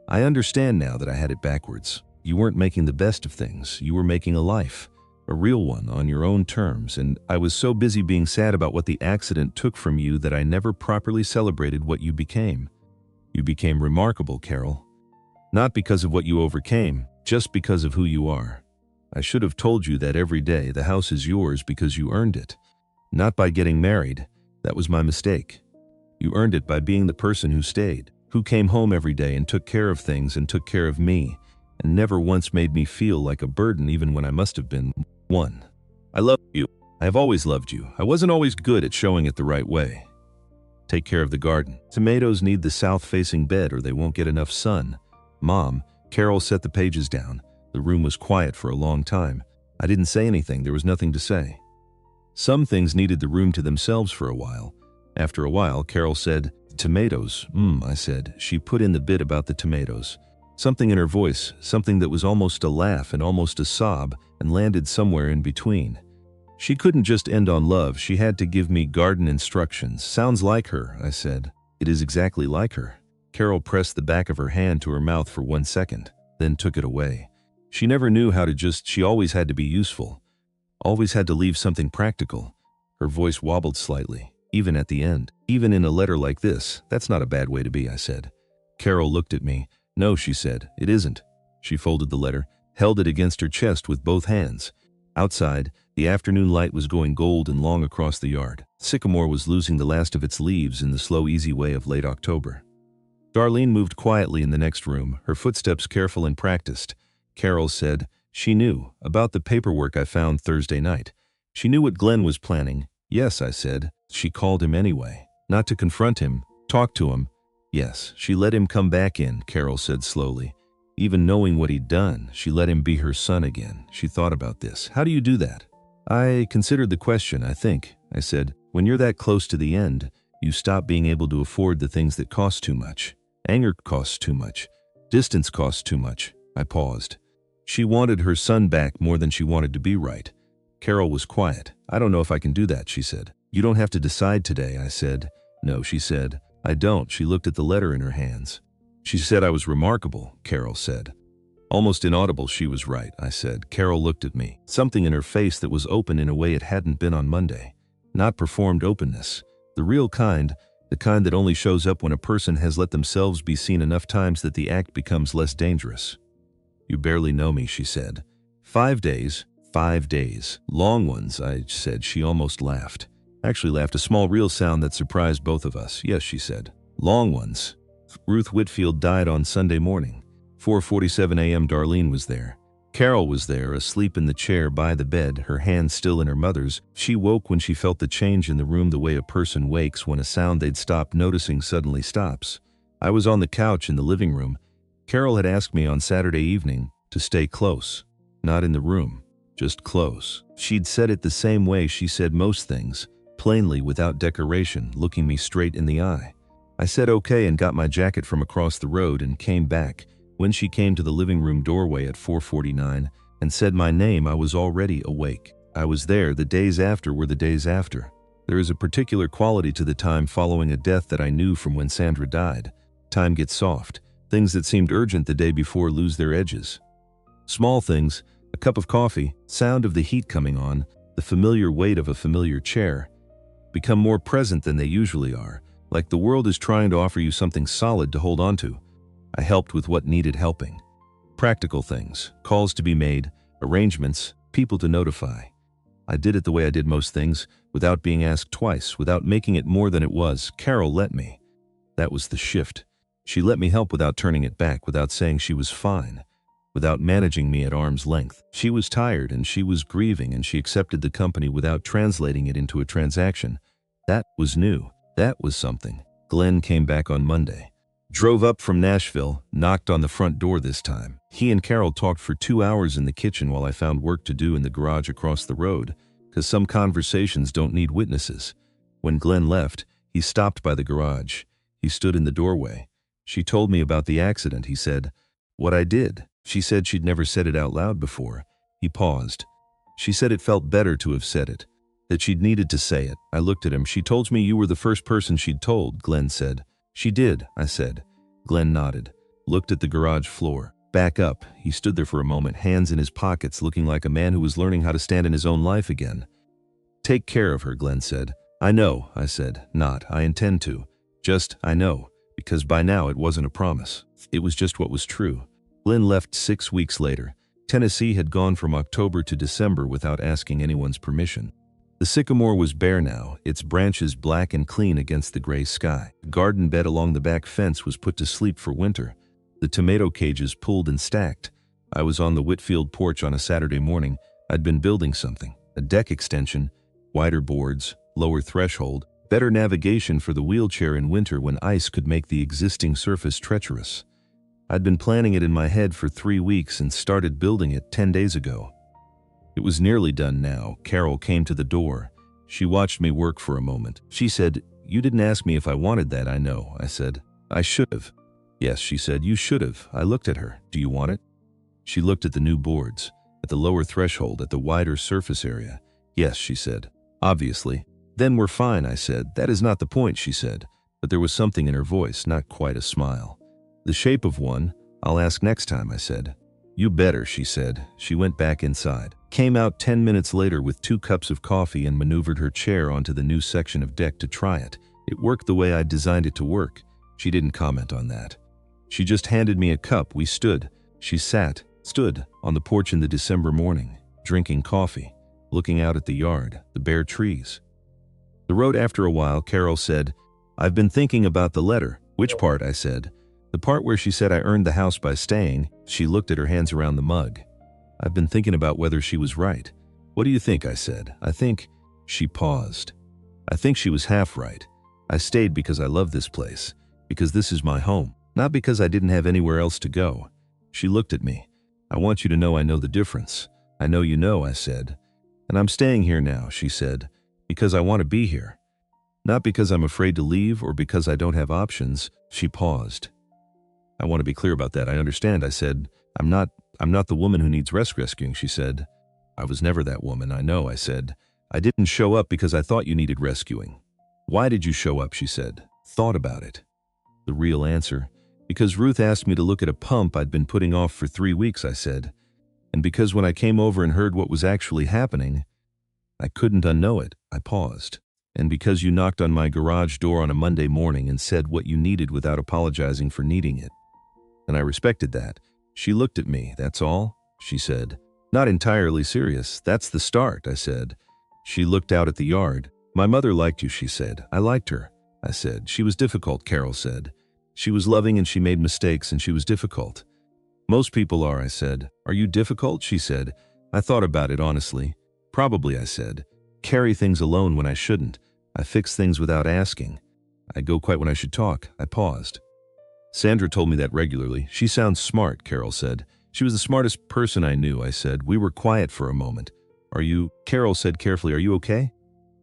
I understand now that I had it backwards. You weren't making the best of things. You were making a life. A real one on your own terms, and I was so busy being sad about what the accident took from you that I never properly celebrated what you became. You became remarkable, Carol. Not because of what you overcame, just because of who you are. I should have told you that every day. The house is yours because you earned it. Not by getting married. That was my mistake. You earned it by being the person who stayed, who came home every day and took care of things and took care of me, and never once made me feel like a burden even when I must have been one. I love you. I have always loved you. I wasn't always good at showing it the right way. Take care of the garden. Tomatoes need the south-facing bed or they won't get enough sun. Mom, Carol set the pages down. The room was quiet for a long time. I didn't say anything. There was nothing to say. Some things needed the room to themselves for a while. After a while, Carol said, "Tomatoes." I said. She put in the bit about the tomatoes. Something in her voice, something that was almost a laugh and almost a sob, and landed somewhere in between. She couldn't just end on love. She had to give me garden instructions. "Sounds like her," I said. "It is exactly like her." Carol pressed the back of her hand to her mouth for 1 second, then took it away. She never knew how to she always had to be useful. Always had to leave something practical. Her voice wobbled slightly, even at the end. "Even in a letter like this, that's not a bad way to be," I said. Carol looked at me. "No," she said, "it isn't." She folded the letter, held it against her chest with both hands. Outside, the afternoon light was going gold and long across the yard. Sycamore was losing the last of its leaves in the slow, easy way of late October. Darlene moved quietly in the next room, her footsteps careful and practiced. Carol said, "She knew about the paperwork I found Thursday night. She knew what Glenn was planning." "Yes," I said. "She called him anyway. Not to confront him, talk to him." "Yes, she let him come back in," Carol said slowly. "Even knowing what he'd done, she let him be her son again." She thought about this. "How do you do that?" I considered the question, I think. I said, "When you're that close to the end, you stop being able to afford the things that cost too much. Anger costs too much. Distance costs too much." I paused. She wanted her son back more than she wanted to be right. Carol was quiet. "I don't know if I can do that," she said. "You don't have to decide today," I said. "No," she said. "I don't." She looked at the letter in her hands. "She said I was remarkable," Carol said. Almost inaudible. "She was right," I said. Carol looked at me. Something in her face that was open in a way it hadn't been on Monday. Not performed openness. The real kind, the kind that only shows up when a person has let themselves be seen enough times that the act becomes less dangerous. "You barely know me," she said. 5 days. 5 days. Long ones," I said. She almost laughed. Actually laughed, a small real sound that surprised both of us. "Yes," she said. "Long ones." Ruth Whitfield died on Sunday morning. 4:47 a.m. Darlene was there. Carol was there, asleep in the chair by the bed, her hand still in her mother's. She woke when she felt the change in the room, the way a person wakes when a sound they'd stopped noticing suddenly stops. I was on the couch in the living room. Carol had asked me on Saturday evening to stay close. Not in the room, just close. She'd said it the same way she said most things, plainly, without decoration, looking me straight in the eye. I said okay and got my jacket from across the road and came back. When she came to the living room doorway at 4:49 and said my name, I was already awake. I was there. The days after were the days after. There is a particular quality to the time following a death that I knew from when Sandra died. Time gets soft. Things that seemed urgent the day before lose their edges. Small things, a cup of coffee, sound of the heat coming on, the familiar weight of a familiar chair, become more present than they usually are, like the world is trying to offer you something solid to hold on to. I helped with what needed helping. Practical things, calls to be made, arrangements, people to notify. I did it the way I did most things, without being asked twice, without making it more than it was. Carol let me. That was the shift. She let me help without turning it back, without saying she was fine, without managing me at arm's length. She was tired and she was grieving, and she accepted the company without translating it into a transaction. That was new. That was something. Glenn came back on Monday. Drove up from Nashville, knocked on the front door this time. He and Carol talked for 2 hours in the kitchen while I found work to do in the garage across the road, because some conversations don't need witnesses. When Glenn left, he stopped by the garage. He stood in the doorway. She told me about the accident. He said, "What I did." She said she'd never said it out loud before. He paused. She said it felt better to have said it, that she'd needed to say it. I looked at him. "She told me you were the first person she'd told," Glenn said. "She did," I said. Glenn nodded, looked at the garage floor. Back up. He stood there for a moment, hands in his pockets, looking like a man who was learning how to stand in his own life again. "Take care of her," Glenn said. "I know," I said. "Not, I intend to. Just, I know." Because by now it wasn't a promise. It was just what was true. Glenn left 6 weeks later. Tennessee had gone from October to December without asking anyone's permission. The sycamore was bare now, its branches black and clean against the gray sky. The garden bed along the back fence was put to sleep for winter. The tomato cages pulled and stacked. I was on the Whitfield porch on a Saturday morning. I'd been building something. A deck extension, wider boards, lower threshold, better navigation for the wheelchair in winter when ice could make the existing surface treacherous. I'd been planning it in my head for 3 weeks and started building it 10 days ago. It was nearly done now. Carol came to the door. She watched me work for a moment. She said, "You didn't ask me if I wanted that, I know." I said, "I should have." "Yes," she said, "you should have." I looked at her. "Do you want it?" She looked at the new boards, at the lower threshold, at the wider surface area. "Yes," she said. "Obviously." "Then we're fine," I said. "That is not the point," she said. But there was something in her voice, not quite a smile. "The shape of one. I'll ask next time," I said. "You better," she said. She went back inside. Came out 10 minutes later with 2 cups of coffee and maneuvered her chair onto the new section of deck to try it. It worked the way I designed it to work. She didn't comment on that. She just handed me a cup. We stood. She stood on the porch in the December morning, drinking coffee, looking out at the yard, the bare trees. The road. After a while, Carol said, "I've been thinking about the letter." "Which part?" I said. "The part where she said I earned the house by staying." She looked at her hands around the mug. "I've been thinking about whether she was right." "What do you think?" I said. "I think..." She paused. "I think she was half right. I stayed because I love this place, because this is my home, not because I didn't have anywhere else to go." She looked at me. "I want you to know I know the difference." "I know you know," I said. "And I'm staying here now," she said, "because I want to be here. Not because I'm afraid to leave or because I don't have options." She paused. "I want to be clear about that. I understand," I said. I'm not the woman who needs rescuing," she said. "I was never that woman, I know," I said. "I didn't show up because I thought you needed rescuing." "Why did you show up?" she said. "Thought about it." The real answer. "Because Ruth asked me to look at a pump I'd been putting off for 3 weeks," I said. "And because when I came over and heard what was actually happening, I couldn't unknow it." I paused. "And because you knocked on my garage door on a Monday morning and said what you needed without apologizing for needing it. And I respected that." She looked at me. "That's all?" she said. "Not entirely serious. That's the start," I said. She looked out at the yard. "My mother liked you," she said. "I liked her," I said. "She was difficult," Carol said. "She was loving and she made mistakes and she was difficult. Most people are, I said. Are you difficult? She said. I thought about it honestly. Probably, I said. Carry things alone when I shouldn't. I fix things without asking. I go quiet when I should talk. I paused. Sandra told me that regularly. She sounds smart, Carol said. She was the smartest person I knew, I said. We were quiet for a moment. Are you, Carol said carefully, are you okay?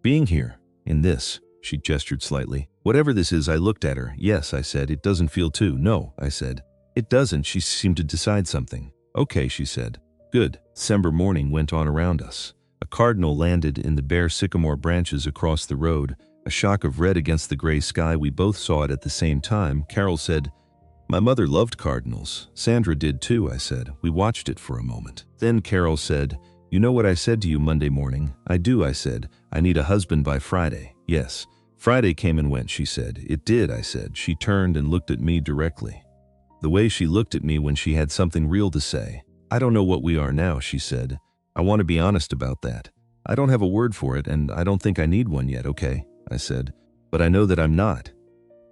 Being here, in this, she gestured slightly. Whatever this is, I looked at her. Yes, I said. It doesn't feel too. No, I said. It doesn't. She seemed to decide something. Okay, she said. Good. December morning went on around us. A cardinal landed in the bare sycamore branches across the road. A shock of red against the gray sky. We both saw it at the same time. Carol said, my mother loved cardinals. Sandra did too, I said. We watched it for a moment. Then Carol said, you know what I said to you Monday morning? I do, I said. I need a husband by Friday. Yes. Friday came and went, she said. It did, I said. She turned and looked at me directly. The way she looked at me when she had something real to say. I don't know what we are now, she said. I want to be honest about that. I don't have a word for it, and I don't think I need one yet, okay? I said. But I know that I'm not.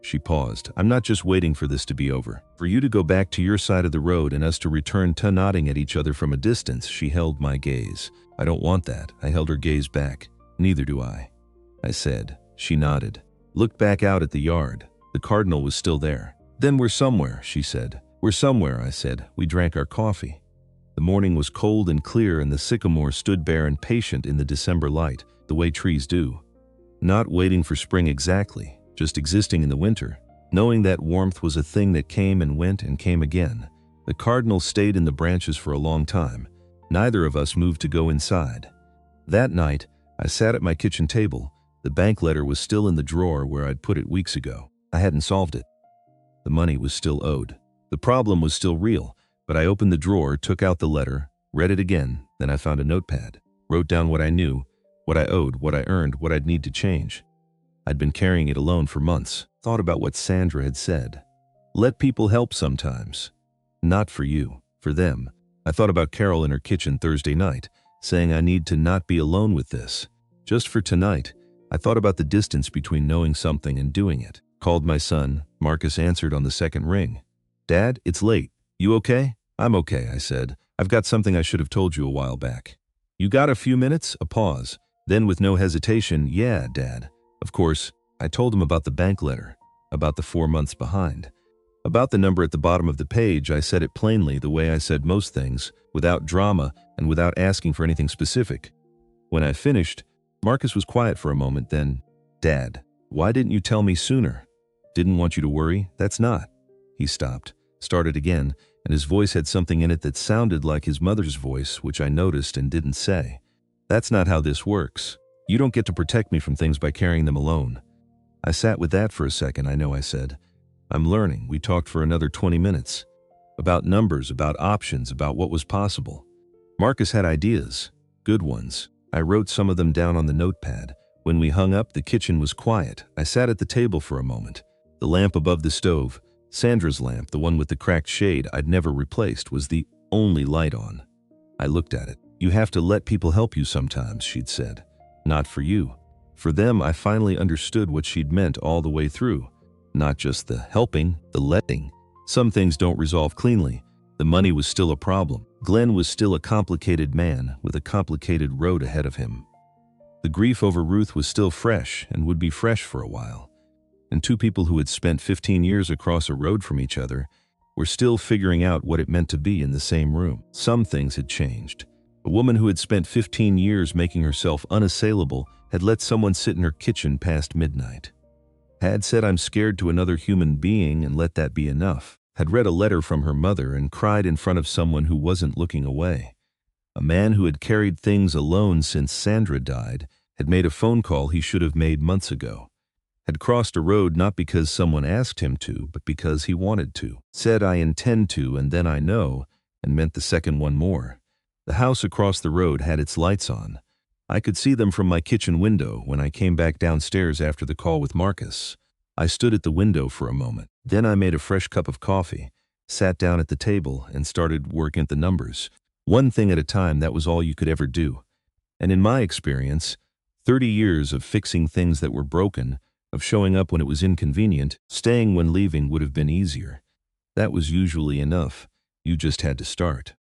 She paused. I'm not just waiting for this to be over. For you to go back to your side of the road and us to return to nodding at each other from a distance. She held my gaze. I don't want that. I held her gaze back. Neither do I said. She nodded. Looked back out at the yard. The cardinal was still there. Then we're somewhere, she said. We're somewhere, I said. We drank our coffee. The morning was cold and clear, and the sycamore stood bare and patient in the December light, the way trees do. Not waiting for spring exactly, just existing in the winter, knowing that warmth was a thing that came and went and came again. The cardinal stayed in the branches for a long time. Neither of us moved to go inside. That night, I sat at my kitchen table. The bank letter was still in the drawer where I'd put it weeks ago. I hadn't solved it. The money was still owed. The problem was still real, but I opened the drawer, took out the letter, read it again, then I found a notepad, wrote down what I knew, what I owed, what I earned, what I'd need to change. I'd been carrying it alone for months, thought about what Sandra had said. Let people help sometimes. Not for you, for them. I thought about Carol in her kitchen Thursday night, saying I need to not be alone with this. Just for tonight, I thought about the distance between knowing something and doing it. Called my son. Marcus answered on the second ring. Dad, it's late. You okay? I'm okay, I said. I've got something I should have told you a while back. You got a few minutes? A pause. Then with no hesitation, yeah, Dad. Of course, I told him about the bank letter, about the 4 months behind. About the number at the bottom of the page. I said it plainly, the way I said most things, without drama and without asking for anything specific. When I finished, Marcus was quiet for a moment, then, Dad, why didn't you tell me sooner? Didn't want you to worry? That's not. He stopped, started again, and his voice had something in it that sounded like his mother's voice, which I noticed and didn't say. That's not how this works. You don't get to protect me from things by carrying them alone. I sat with that for a second, I know, I said. I'm learning. We talked for another 20 minutes. About numbers, about options, about what was possible. Marcus had ideas. Good ones. I wrote some of them down on the notepad. When we hung up, the kitchen was quiet. I sat at the table for a moment. The lamp above the stove, Sandra's lamp, the one with the cracked shade I'd never replaced, was the only light on. I looked at it. You have to let people help you sometimes, she'd said. Not for you. For them, I finally understood what she'd meant all the way through. Not just the helping, the letting. Some things don't resolve cleanly. The money was still a problem. Glenn was still a complicated man with a complicated road ahead of him. The grief over Ruth was still fresh and would be fresh for a while. And two people who had spent 15 years across a road from each other were still figuring out what it meant to be in the same room. Some things had changed. A woman who had spent 15 years making herself unassailable had let someone sit in her kitchen past midnight. Had said I'm scared to another human being and let that be enough. Had read a letter from her mother and cried in front of someone who wasn't looking away. A man who had carried things alone since Sandra died had made a phone call he should have made months ago. Had crossed a road not because someone asked him to, but because he wanted to. Said I intend to and then I know, and meant the second one more. The house across the road had its lights on. I could see them from my kitchen window when I came back downstairs after the call with Marcus. I stood at the window for a moment. Then I made a fresh cup of coffee, sat down at the table, and started working at the numbers. One thing at a time, that was all you could ever do. And in my experience, 30 years of fixing things that were broken, of showing up when it was inconvenient, staying when leaving would have been easier. That was usually enough. You just had to start.